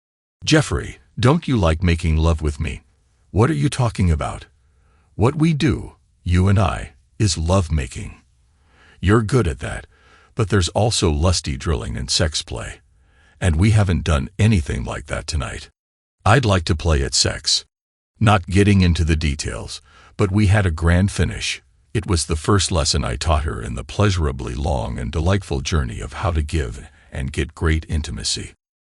Jeffrey, don't you like making love with me? What are you talking about? What we do, you and I, is love-making. You're good at that, but there's also lusty drilling and sex play. And we haven't done anything like that tonight. I'd like to play at sex. Not getting into the details, but we had a grand finish. It was the first lesson I taught her in the pleasurably long and delightful journey of how to give and get great intimacy.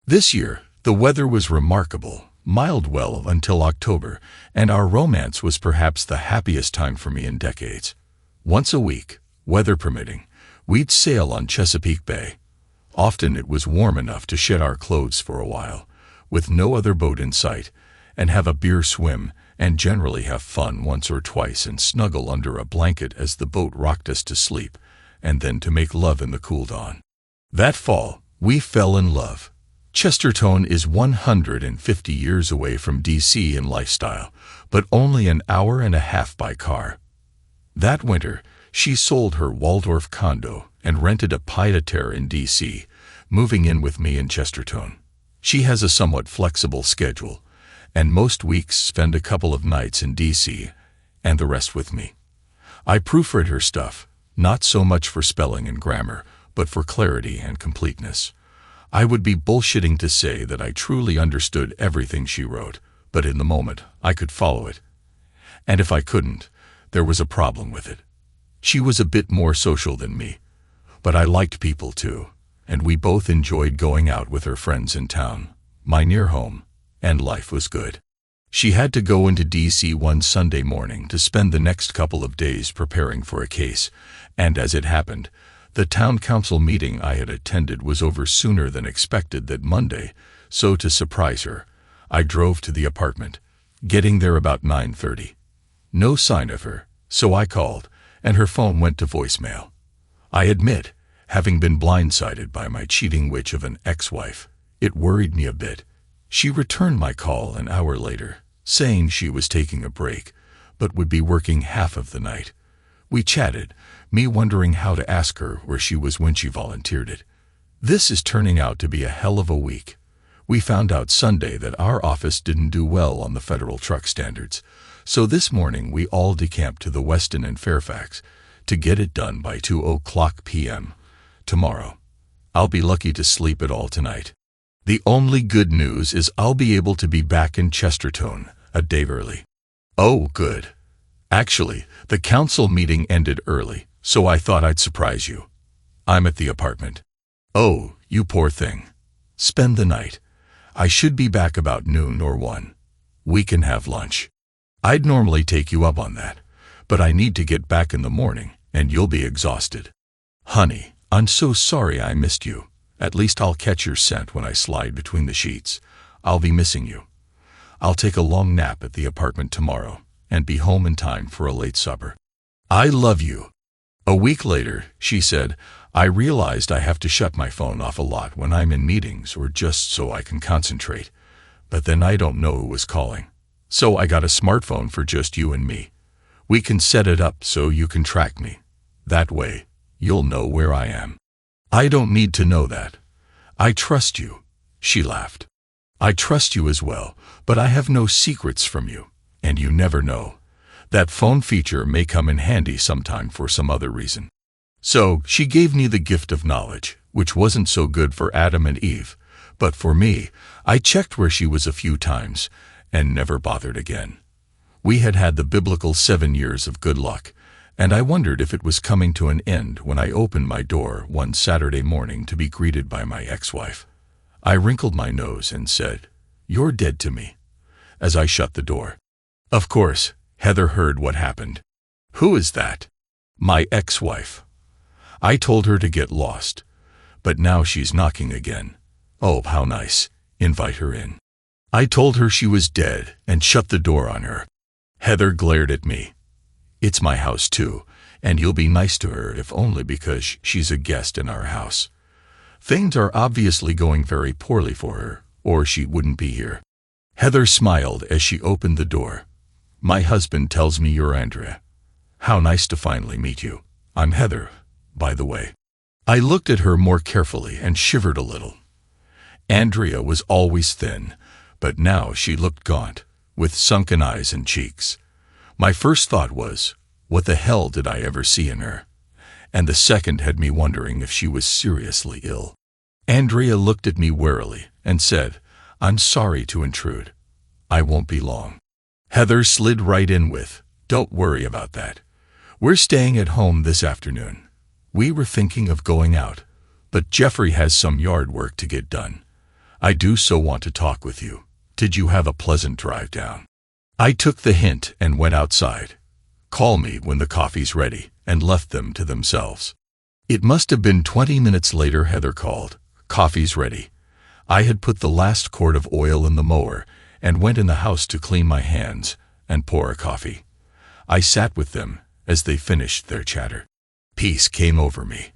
This year, the weather was remarkable, mild well until October, and our romance was perhaps the happiest time for me in decades. Once a week, weather permitting, we'd sail on Chesapeake Bay. Often it was warm enough to shed our clothes for a while, with no other boat in sight, and have a beer swim, and generally have fun once or twice and snuggle under a blanket as the boat rocked us to sleep, and then to make love in the cool dawn. That fall, we fell in love. Chesterton is 150 years away from D.C. in lifestyle, but only an hour and a half by car. That winter, she sold her Waldorf condo and rented a pied-à-terre in D.C., moving in with me in Chesterton. She has a somewhat flexible schedule, and most weeks spend a couple of nights in D.C., and the rest with me. I proofread her stuff, not so much for spelling and grammar, but for clarity and completeness. I would be bullshitting to say that I truly understood everything she wrote, but in the moment, I could follow it. And if I couldn't, there was a problem with it. She was a bit more social than me, but I liked people too, and we both enjoyed going out with her friends in town, my near home, and life was good. She had to go into D.C. one Sunday morning to spend the next couple of days preparing for a case, and as it happened, the town council meeting I had attended was over sooner than expected that Monday, so to surprise her, I drove to the apartment, getting there about 9:30. No sign of her, so I called, and her phone went to voicemail. I admit, having been blindsided by my cheating witch of an ex-wife, it worried me a bit. She returned my call an hour later, saying she was taking a break, but would be working half of the night. We chatted, me wondering how to ask her where she was when she volunteered it. This is turning out to be a hell of a week. We found out Sunday that our office didn't do well on the federal truck standards, so this morning we all decamped to the Westin in Fairfax to get it done by 2:00 p.m. tomorrow. I'll be lucky to sleep at all tonight. The only good news is I'll be able to be back in Chesterton a day early. Oh, good. Actually, the council meeting ended early, so I thought I'd surprise you. I'm at the apartment. Oh, you poor thing. Spend the night. I should be back about noon or 1. We can have lunch. I'd normally take you up on that, but I need to get back in the morning, and you'll be exhausted. Honey, I'm so sorry I missed you. At least I'll catch your scent when I slide between the sheets. I'll be missing you. I'll take a long nap at the apartment tomorrow and be home in time for a late supper. I love you. A week later, she said, I realized I have to shut my phone off a lot when I'm in meetings or just so I can concentrate, but then I don't know who was calling. So I got a smartphone for just you and me. We can set it up so you can track me. That way, you'll know where I am. I don't need to know that. I trust you, she laughed. I trust you as well, but I have no secrets from you, and you never know. That phone feature may come in handy sometime for some other reason. So, she gave me the gift of knowledge, which wasn't so good for Adam and Eve, but for me, I checked where she was a few times, and never bothered again. We had had the biblical 7 years of good luck, and I wondered if it was coming to an end when I opened my door one Saturday morning to be greeted by my ex-wife. I wrinkled my nose and said, "You're dead to me," as I shut the door. Of course, Heather heard what happened. "Who is that?" "My ex-wife." I told her to get lost, but now she's knocking again. "Oh, how nice. Invite her in." I told her she was dead and shut the door on her. Heather glared at me. "It's my house too, and you'll be nice to her if only because she's a guest in our house. Things are obviously going very poorly for her, or she wouldn't be here." Heather smiled as she opened the door. "My husband tells me you're Andrea. How nice to finally meet you. I'm Heather, by the way." I looked at her more carefully and shivered a little. Andrea was always thin, but now she looked gaunt, with sunken eyes and cheeks. My first thought was, what the hell did I ever see in her? And the second had me wondering if she was seriously ill. Andrea looked at me warily and said, "I'm sorry to intrude. I won't be long." Heather slid right in with, "Don't worry about that. We're staying at home this afternoon. We were thinking of going out, but Jeffrey has some yard work to get done. I do so want to talk with you. Did you have a pleasant drive down?" I took the hint and went outside. "Call me when the coffee's ready," and left them to themselves. It must have been 20 minutes later Heather called. "Coffee's ready." I had put the last quart of oil in the mower and went in the house to clean my hands and pour a coffee. I sat with them as they finished their chatter. Peace came over me.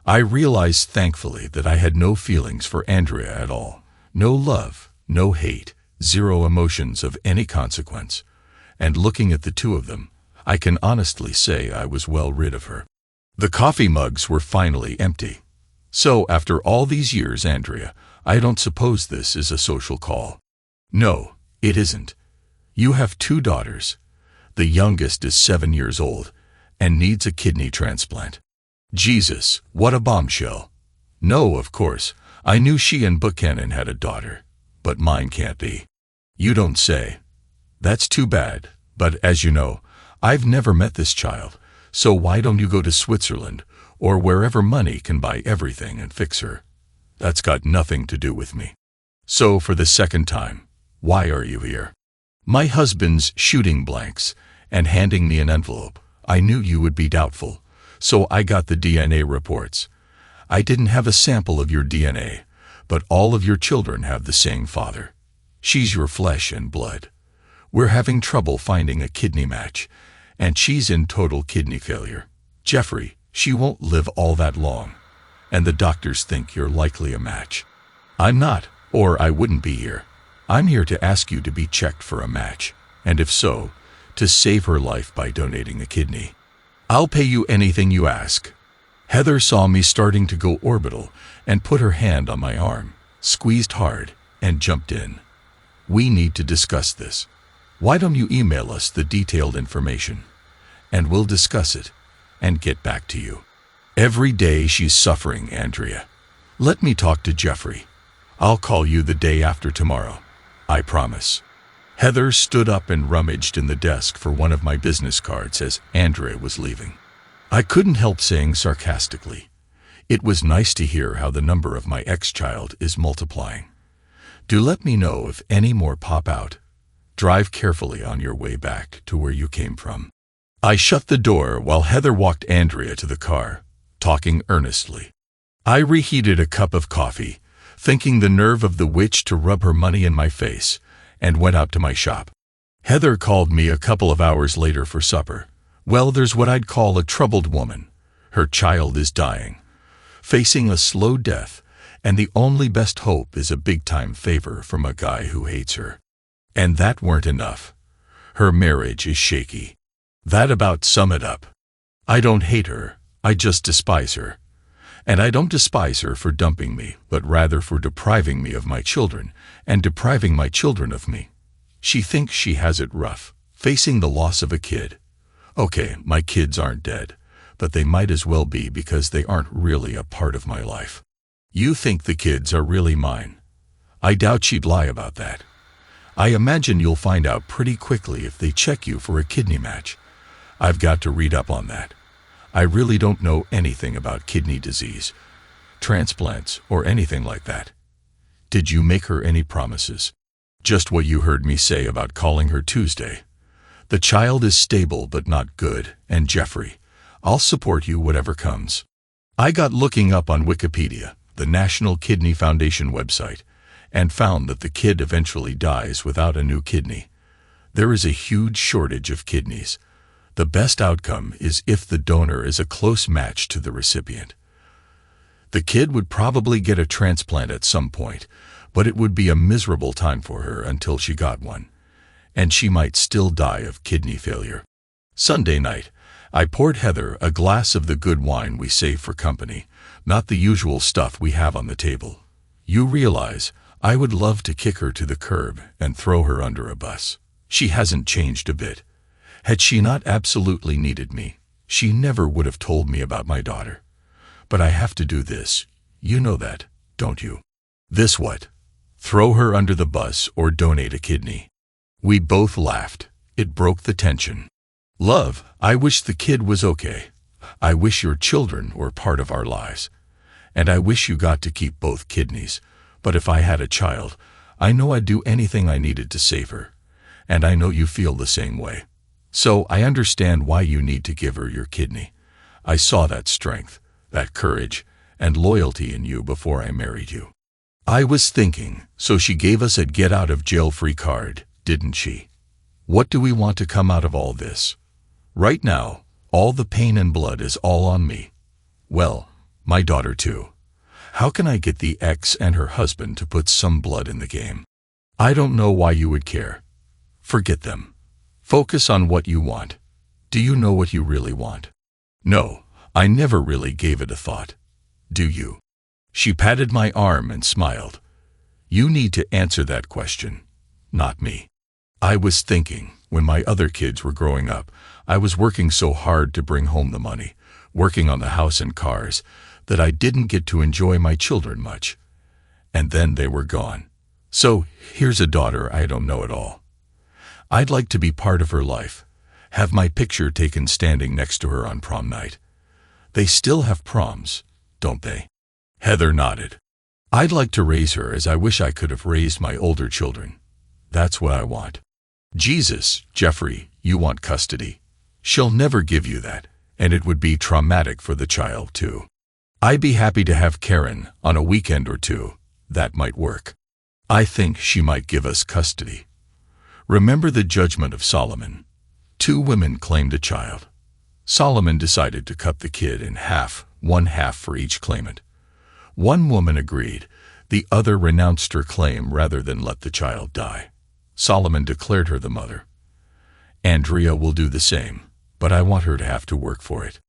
I realized thankfully that I had no feelings for Andrea at all. No love, no hate, zero emotions of any consequence. And looking at the two of them, I can honestly say I was well rid of her. The coffee mugs were finally empty. "So, after all these years, Andrea, I don't suppose this is a social call." "No, it isn't. You have 2 daughters. The youngest is 7 years old and needs a kidney transplant." Jesus, what a bombshell. No, of course, I knew she and Buchanan had a daughter, but mine can't be. "You don't say. That's too bad, but as you know, I've never met this child, so why don't you go to Switzerland or wherever money can buy everything and fix her? That's got nothing to do with me." So for the second time, why are you here? My husband's shooting blanks and handing me an envelope. I knew you would be doubtful, so I got the DNA reports. I didn't have a sample of your DNA, but all of your children have the same father. She's your flesh and blood. We're having trouble finding a kidney match, and she's in total kidney failure. Jeffrey, she won't live all that long, and the doctors think you're likely a match. I'm not, or I wouldn't be here. I'm here to ask you to be checked for a match, and if so, to save her life by donating a kidney. I'll pay you anything you ask. Heather saw me starting to go orbital and put her hand on my arm, squeezed hard, and jumped in. "We need to discuss this. Why don't you email us the detailed information, and we'll discuss it and get back to you. Every day she's suffering, Andrea. Let me talk to Jeffrey. I'll call you the day after tomorrow. I promise." Heather stood up and rummaged in the desk for one of my business cards as Andrea was leaving. I couldn't help saying sarcastically, "It was nice to hear how the number of my ex-child is multiplying. Do let me know if any more pop out. Drive carefully on your way back to where you came from." I shut the door while Heather walked Andrea to the car, talking earnestly. I reheated a cup of coffee, thinking the nerve of the witch to rub her money in my face, and went out to my shop. Heather called me a couple of hours later for supper. Well, there's what I'd call a troubled woman. Her child is dying, facing a slow death, and the only best hope is a big-time favor from a guy who hates her. And that weren't enough. Her marriage is shaky. That about sum it up. I don't hate her, I just despise her. And I don't despise her for dumping me, but rather for depriving me of my children, and depriving my children of me. She thinks she has it rough, facing the loss of a kid. Okay, my kids aren't dead, but they might as well be because they aren't really a part of my life. You think the kids are really mine? I doubt she'd lie about that. I imagine you'll find out pretty quickly if they check you for a kidney match. I've got to read up on that. I really don't know anything about kidney disease, transplants, or anything like that. Did you make her any promises? Just what you heard me say about calling her Tuesday. The child is stable but not good, and Jeffrey, I'll support you whatever comes. I got looking up on Wikipedia, the National Kidney Foundation website, and found that the kid eventually dies without a new kidney. There is a huge shortage of kidneys. The best outcome is if the donor is a close match to the recipient. The kid would probably get a transplant at some point, but it would be a miserable time for her until she got one, and she might still die of kidney failure. Sunday night, I poured Heather a glass of the good wine we save for company, not the usual stuff we have on the table. You realize, I would love to kick her to the curb and throw her under a bus. She hasn't changed a bit. Had she not absolutely needed me, she never would have told me about my daughter. But I have to do this. You know that, don't you? This what? Throw her under the bus or donate a kidney. We both laughed. It broke the tension. Love, I wish the kid was okay. I wish your children were part of our lives. And I wish you got to keep both kidneys. But if I had a child, I know I'd do anything I needed to save her. And I know you feel the same way. So I understand why you need to give her your kidney. I saw that strength, that courage, and loyalty in you before I married you. I was thinking, so she gave us a get-out-of-jail-free card, didn't she? What do we want to come out of all this? Right now, all the pain and blood is all on me. Well, my daughter too. How can I get the ex and her husband to put some blood in the game? I don't know why you would care. Forget them. Focus on what you want. Do you know what you really want? No, I never really gave it a thought. Do you? She patted my arm and smiled. You need to answer that question, not me. I was thinking, when my other kids were growing up, I was working so hard to bring home the money, working on the house and cars, that I didn't get to enjoy my children much. And then they were gone. So, here's a daughter I don't know at all. I'd like to be part of her life, have my picture taken standing next to her on prom night. They still have proms, don't they? Heather nodded. I'd like to raise her as I wish I could have raised my older children. That's what I want. Jesus, Jeffrey, you want custody. She'll never give you that, and it would be traumatic for the child too. I'd be happy to have Karen on a weekend or two. That might work. I think she might give us custody. Remember the judgment of Solomon. 2 women claimed a child. Solomon decided to cut the kid in half, 1/2 for each claimant. 1 woman agreed. The other renounced her claim rather than let the child die. Solomon declared her the mother. Andrea will do the same, but I want her to have to work for it.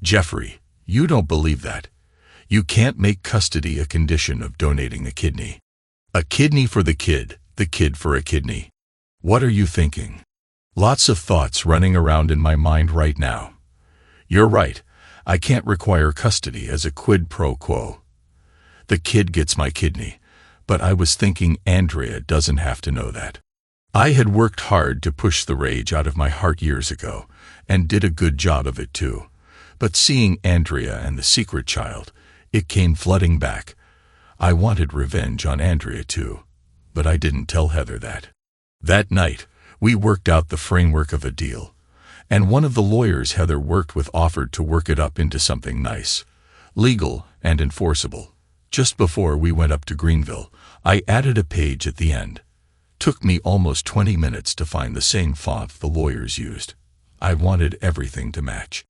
Jeffrey, you don't believe that. You can't make custody a condition of donating a kidney. A kidney for the kid for a kidney. What are you thinking? Lots of thoughts running around in my mind right now. You're right. I can't require custody as a quid pro quo. The kid gets my kidney, but I was thinking Andrea doesn't have to know that. I had worked hard to push the rage out of my heart years ago, and did a good job of it too. But seeing Andrea and the secret child, it came flooding back. I wanted revenge on Andrea too, but I didn't tell Heather that. That night, we worked out the framework of a deal, and one of the lawyers Heather worked with offered to work it up into something nice, legal, and enforceable. Just before we went up to Greenville, I added a page at the end. Took me almost 20 minutes to find the same font the lawyers used. I wanted everything to match.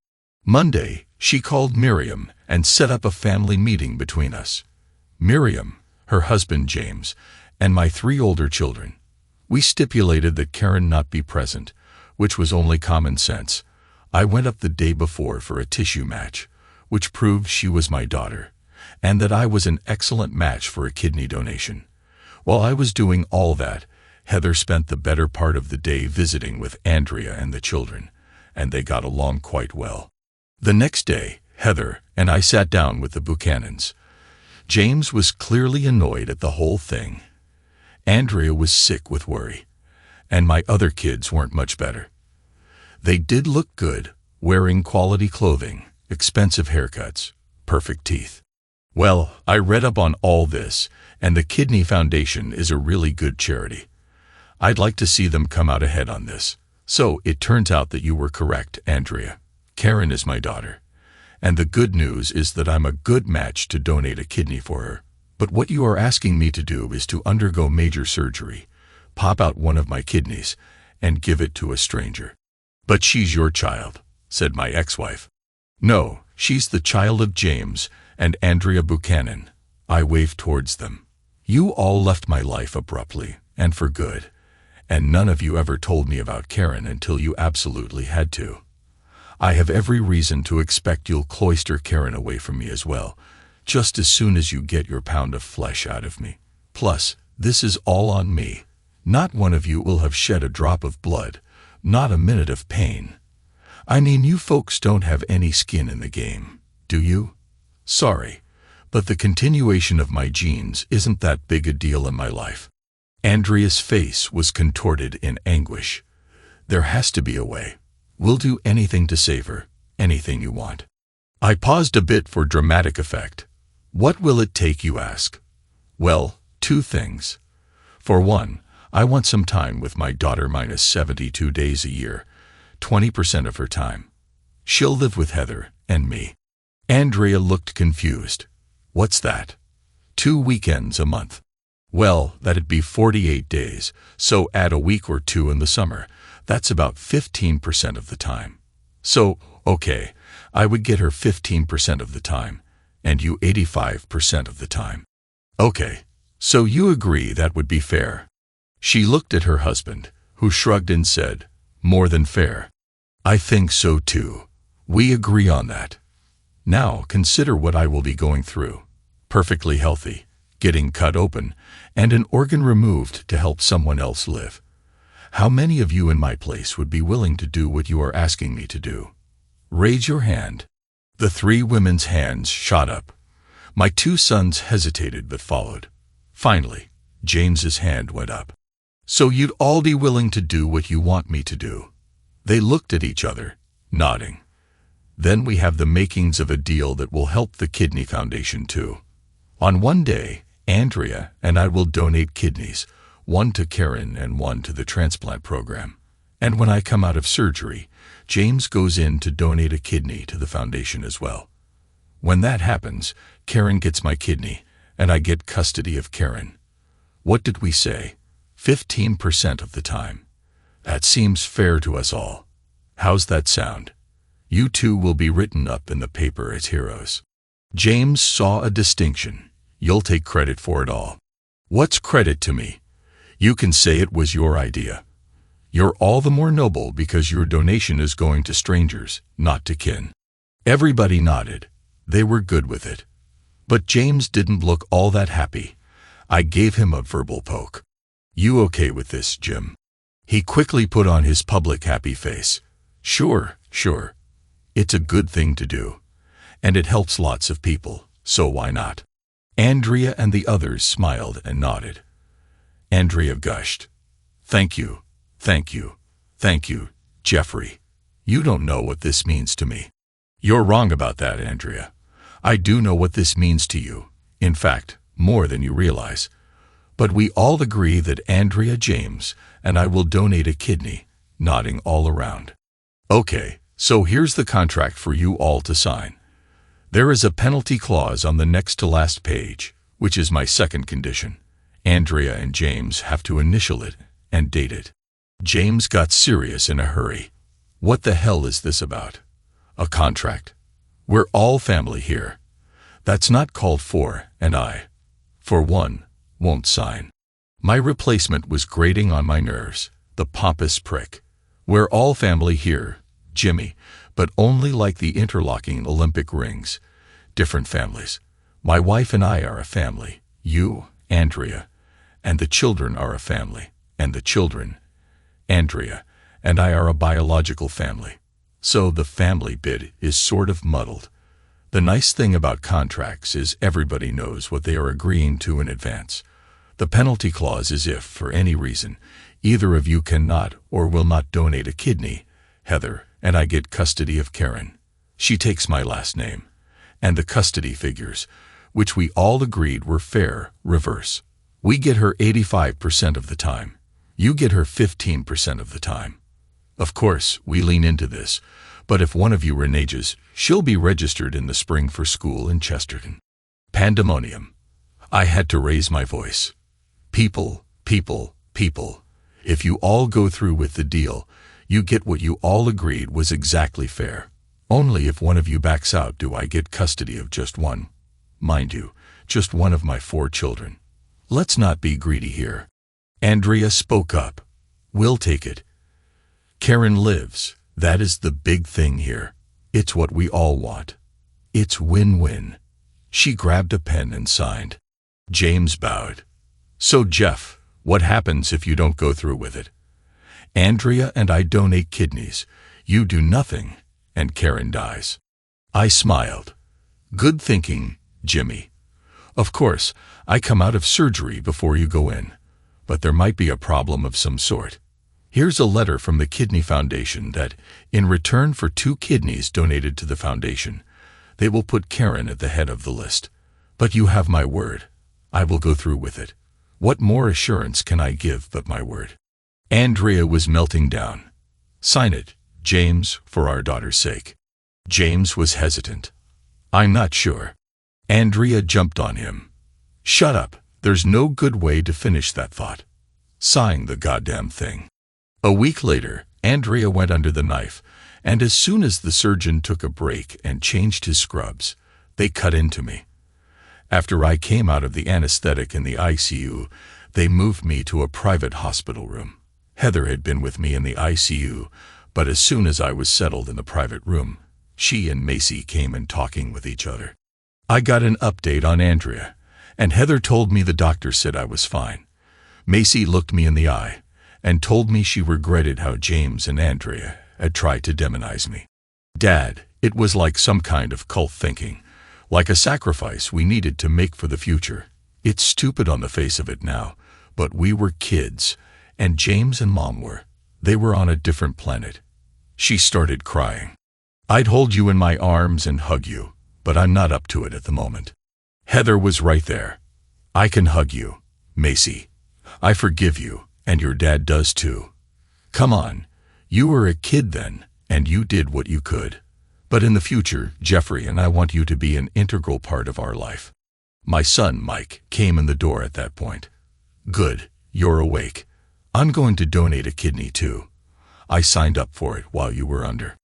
Monday, she called Miriam and set up a family meeting between us. Miriam, her husband James, and my 3 older children. We stipulated that Karen not be present, which was only common sense. I went up the day before for a tissue match, which proved she was my daughter, and that I was an excellent match for a kidney donation. While I was doing all that, Heather spent the better part of the day visiting with Andrea and the children, and they got along quite well. The next day, Heather and I sat down with the Buchanans. James was clearly annoyed at the whole thing. Andrea was sick with worry, and my other kids weren't much better. They did look good, wearing quality clothing, expensive haircuts, perfect teeth. Well, I read up on all this, and the Kidney Foundation is a really good charity. I'd like to see them come out ahead on this. So it turns out that you were correct, Andrea. Karen is my daughter, and the good news is that I'm a good match to donate a kidney for her. But what you are asking me to do is to undergo major surgery, pop out one of my kidneys, and give it to a stranger. But she's your child, said my ex-wife. No, she's the child of James and Andrea Buchanan. I waved towards them. You all left my life abruptly, and for good, and none of you ever told me about Karen until you absolutely had to. I have every reason to expect you'll cloister Karen away from me as well, just as soon as you get your pound of flesh out of me. Plus, this is all on me. Not one of you will have shed a drop of blood, not a minute of pain. I mean, you folks don't have any skin in the game, do you? Sorry, but the continuation of my genes isn't that big a deal in my life. Andrea's face was contorted in anguish. There has to be a way. We'll do anything to save her, anything you want. I paused a bit for dramatic effect. What will it take, you ask? Well, two things. For one, I want some time with my daughter minus 72 days a year, 20% of her time. She'll live with Heather and me. Andrea looked confused. What's that? 2 weekends a month. Well, that'd be 48 days, so add a week or two in the summer. That's about 15% of the time. So, okay, I would get her 15% of the time, and you 85% of the time. Okay, so you agree that would be fair? She looked at her husband, who shrugged and said, more than fair. I think so too. We agree on that. Now consider what I will be going through. Perfectly healthy, getting cut open, and an organ removed to help someone else live. How many of you in my place would be willing to do what you are asking me to do? Raise your hand. The 3 women's hands shot up. My 2 sons hesitated but followed. Finally, James's hand went up. So you'd all be willing to do what you want me to do? They looked at each other, nodding. Then we have the makings of a deal that will help the Kidney Foundation too. On one day, Andrea and I will donate kidneys, one to Karen and one to the transplant program. And when I come out of surgery, James goes in to donate a kidney to the foundation as well. When that happens, Karen gets my kidney, and I get custody of Karen. What did we say? 15% of the time. That seems fair to us all. How's that sound? You two will be written up in the paper as heroes. James saw a distinction. You'll take credit for it all. What's credit to me? You can say it was your idea. You're all the more noble because your donation is going to strangers, not to kin. Everybody nodded. They were good with it. But James didn't look all that happy. I gave him a verbal poke. You okay with this, Jim? He quickly put on his public happy face. Sure. It's a good thing to do. And it helps lots of people, so why not? Andrea and the others smiled and nodded. Andrea gushed. Thank you, Jeffrey. You don't know what this means to me. You're wrong about that, Andrea. I do know what this means to you. In fact, more than you realize. But we all agree that Andrea, James, and I will donate a kidney, nodding all around. Okay, so here's the contract for you all to sign. There is a penalty clause on the next to last page, which is my second condition. Andrea and James have to initial it and date it. James got serious in a hurry. What the hell is this about? A contract? We're all family here. That's not called for, and I, for one, won't sign. My replacement was grating on my nerves, the pompous prick. We're all family here, Jimmy, but only like the interlocking Olympic rings. Different families. My wife and I are a family. You, Andrea, and the children are a family. And the children, Andrea, and I are a biological family. So the family bit is sort of muddled. The nice thing about contracts is everybody knows what they are agreeing to in advance. The penalty clause is if, for any reason, either of you cannot or will not donate a kidney, Heather and I get custody of Karen. She takes my last name. And the custody figures, which we all agreed were fair, reverse. We get her 85% of the time. You get her 15% of the time. Of course, we lean into this, but if one of you reneges, she'll be registered in the spring for school in Chesterton. Pandemonium. I had to raise my voice. People, people, people. If you all go through with the deal, you get what you all agreed was exactly fair. Only if one of you backs out do I get custody of just one. Mind you, just one of my 4 children. Let's not be greedy here. Andrea spoke up. We'll take it. Karen lives. That is the big thing here. It's what we all want. It's win-win. She grabbed a pen and signed. James bowed. So Jeff, what happens if you don't go through with it? Andrea and I donate kidneys. You do nothing, and Karen dies. I smiled. Good thinking, Jimmy. Of course, I come out of surgery before you go in, but there might be a problem of some sort. Here's a letter from the Kidney Foundation that, in return for 2 kidneys donated to the foundation, they will put Karen at the head of the list. But you have my word. I will go through with it. What more assurance can I give but my word? Andrea was melting down. Sign it, James, for our daughter's sake. James was hesitant. I'm not sure. Andrea jumped on him. Shut up. There's no good way to finish that thought. Sign the goddamn thing. A week later, Andrea went under the knife, and as soon as the surgeon took a break and changed his scrubs, they cut into me. After I came out of the anesthetic in the ICU, they moved me to a private hospital room. Heather had been with me in the ICU, but as soon as I was settled in the private room, she and Macy came in talking with each other. I got an update on Andrea, and Heather told me the doctor said I was fine. Macy looked me in the eye and told me she regretted how James and Andrea had tried to demonize me. Dad, it was like some kind of cult thinking, like a sacrifice we needed to make for the future. It's stupid on the face of it now, but we were kids, and James and Mom were. They were on a different planet. She started crying. I'd hold you in my arms and hug you, but I'm not up to it at the moment. Heather was right there. I can hug you, Macy. I forgive you, and your dad does too. Come on, you were a kid then, and you did what you could. But in the future, Jeffrey and I want you to be an integral part of our life. My son, Mike, came in the door at that point. Good, you're awake. I'm going to donate a kidney too. I signed up for it while you were under.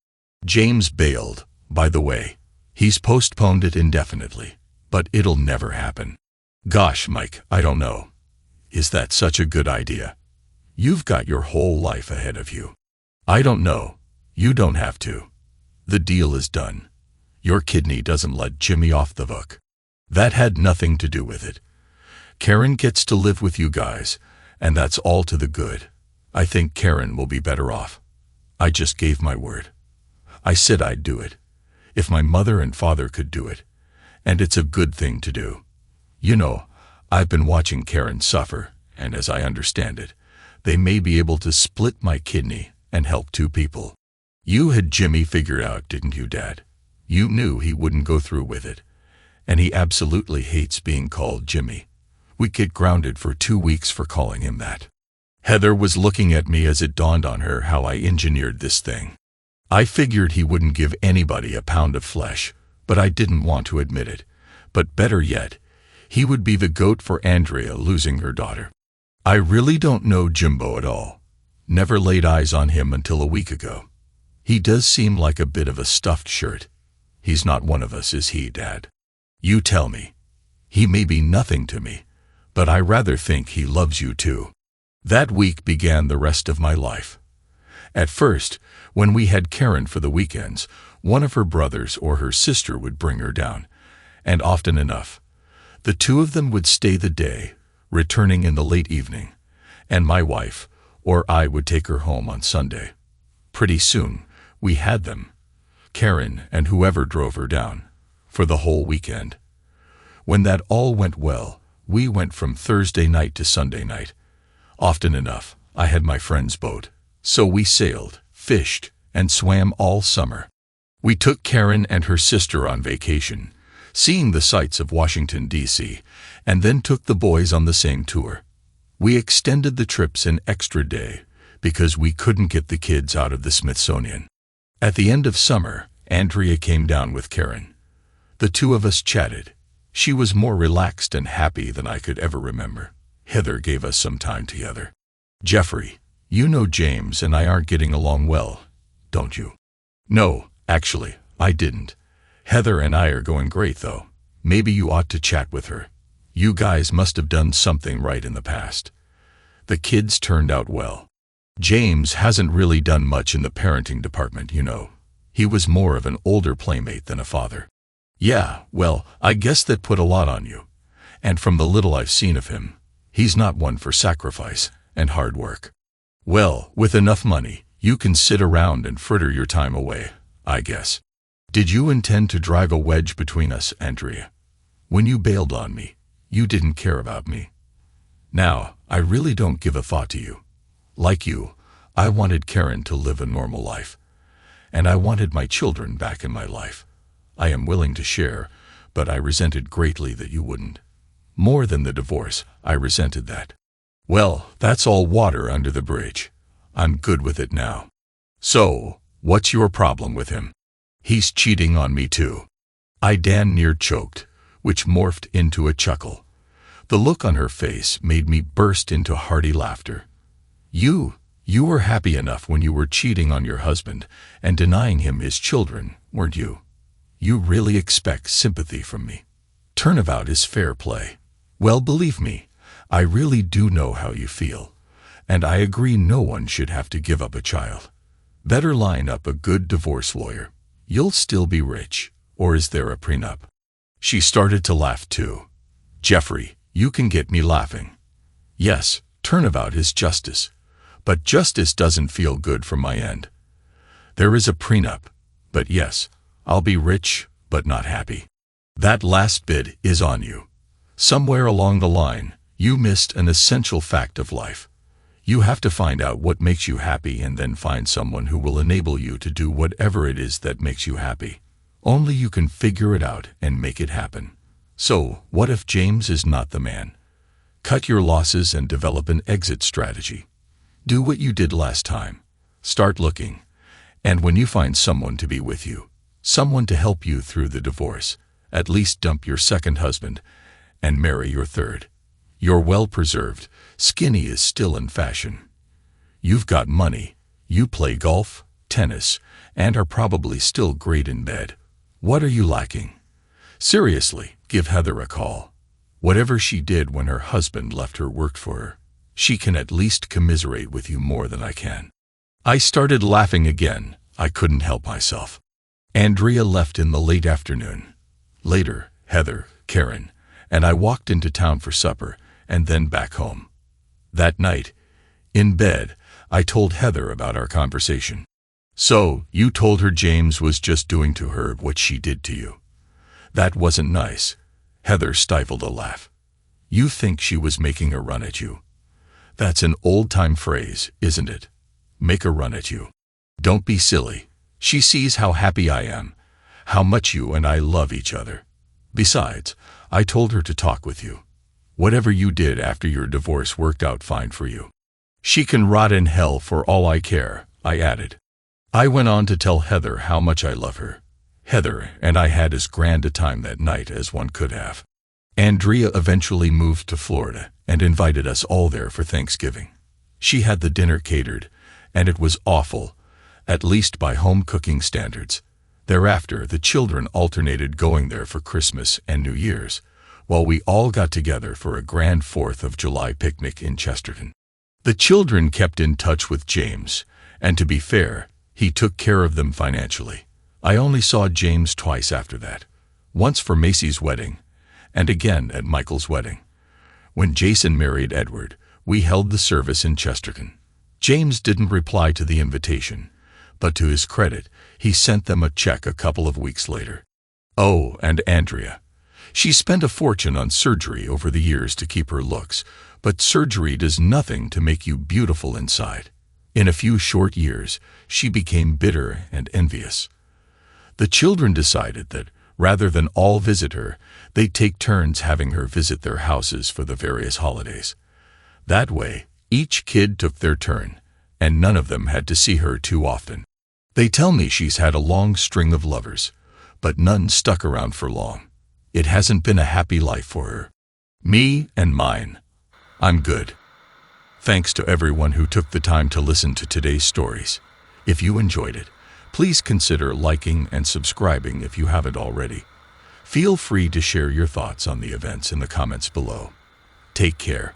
James bailed, by the way. He's postponed it indefinitely, but it'll never happen. Gosh, Mike, I don't know. Is that such a good idea? You've got your whole life ahead of you. I don't know. You don't have to. The deal is done. Your kidney doesn't let Jimmy off the hook. That had nothing to do with it. Karen gets to live with you guys, and that's all to the good. I think Karen will be better off. I just gave my word. I said I'd do it. If my mother and father could do it. And it's a good thing to do. You know, I've been watching Karen suffer, and as I understand it, they may be able to split my kidney and help 2 people. You had Jimmy figured out, didn't you, Dad? You knew he wouldn't go through with it. And he absolutely hates being called Jimmy. We get grounded for 2 weeks for calling him that. Heather was looking at me as it dawned on her how I engineered this thing. I figured he wouldn't give anybody a pound of flesh, but I didn't want to admit it. But better yet, he would be the goat for Andrea losing her daughter. I really don't know Jimbo at all. Never laid eyes on him until a week ago. He does seem like a bit of a stuffed shirt. He's not one of us, is he, Dad? You tell me. He may be nothing to me, but I rather think he loves you too. That week began the rest of my life. At first, when we had Karen for the weekends, one of her brothers or her sister would bring her down, and often enough, The two of them would stay the day, returning in the late evening, and my wife, or I, would take her home on Sunday. Pretty soon, we had them, Karen and whoever drove her down, for the whole weekend. When that all went well, we went from Thursday night to Sunday night. Often enough, I had my friend's boat, so we sailed, fished, and swam all summer. We took Karen and her sister on vacation, seeing the sights of Washington, D.C., and then took the boys on the same tour. We extended the trips an extra day because we couldn't get the kids out of the Smithsonian. At the end of summer, Andrea came down with Karen. The two of us chatted. She was more relaxed and happy than I could ever remember. Heather gave us some time together. Jeffrey, you know James and I aren't getting along well, don't you? No, actually, I didn't. Heather and I are going great, though. Maybe you ought to chat with her. You guys must have done something right in the past. The kids turned out well. James hasn't really done much in the parenting department, you know. He was more of an older playmate than a father. Yeah, well, I guess that put a lot on you. And from the little I've seen of him, he's not one for sacrifice and hard work. Well, with enough money, you can sit around and fritter your time away, I guess. Did you intend to drive a wedge between us, Andrea? When you bailed on me, you didn't care about me. Now, I really don't give a thought to you. Like you, I wanted Karen to live a normal life. And I wanted my children back in my life. I am willing to share, but I resented greatly that you wouldn't. More than the divorce, I resented that. Well, that's all water under the bridge. I'm good with it now. So, what's your problem with him? He's cheating on me too. I damn near choked, which morphed into a chuckle. The look on her face made me burst into hearty laughter. You were happy enough when you were cheating on your husband and denying him his children, weren't you? You really expect sympathy from me. Turnabout is fair play. Well, believe me, I really do know how you feel, and I agree no one should have to give up a child. Better line up a good divorce lawyer. You'll still be rich, or is there a prenup? She started to laugh too. Jeffrey, you can get me laughing. Yes, turnabout is justice, but justice doesn't feel good from my end. There is a prenup, but yes, I'll be rich, but not happy. That last bit is on you. Somewhere along the line, you missed an essential fact of life. You have to find out what makes you happy and then find someone who will enable you to do whatever it is that makes you happy. Only you can figure it out and make it happen. So, what if James is not the man? Cut your losses and develop an exit strategy. Do what you did last time. Start looking. And when you find someone to be with you, someone to help you through the divorce, at least dump your second husband and marry your third. You're well preserved. Skinny is still in fashion. You've got money. You play golf, tennis, and are probably still great in bed. What are you lacking? Seriously, give Heather a call. Whatever she did when her husband left her worked for her. She can at least commiserate with you more than I can. I started laughing again. I couldn't help myself. Andrea left in the late afternoon. Later, Heather, Karen, and I walked into town for supper and then back home. That night, in bed, I told Heather about our conversation. So, you told her James was just doing to her what she did to you. That wasn't nice. Heather stifled a laugh. You think she was making a run at you? That's an old-time phrase, isn't it? Make a run at you. Don't be silly. She sees how happy I am, how much you and I love each other. Besides, I told her to talk with you. Whatever you did after your divorce worked out fine for you. She can rot in hell for all I care, I added. I went on to tell Heather how much I love her. Heather and I had as grand a time that night as one could have. Andrea eventually moved to Florida and invited us all there for Thanksgiving. She had the dinner catered, and it was awful, at least by home cooking standards. Thereafter, the children alternated going there for Christmas and New Year's, while we all got together for a grand 4th of July picnic in Chesterton. The children kept in touch with James, and to be fair, he took care of them financially. I only saw James twice after that, once for Macy's wedding, and again at Michael's wedding. When Jason married Edward, we held the service in Chesterton. James didn't reply to the invitation, but to his credit, he sent them a check a couple of weeks later. Oh, and Andrea. She spent a fortune on surgery over the years to keep her looks, but surgery does nothing to make you beautiful inside. In a few short years, she became bitter and envious. The children decided that, rather than all visit her, they'd take turns having her visit their houses for the various holidays. That way, each kid took their turn, and none of them had to see her too often. They tell me she's had a long string of lovers, but none stuck around for long. It hasn't been a happy life for her. Me and mine. I'm good. Thanks to everyone who took the time to listen to today's stories. If you enjoyed it, please consider liking and subscribing if you haven't already. Feel free to share your thoughts on the events in the comments below. Take care.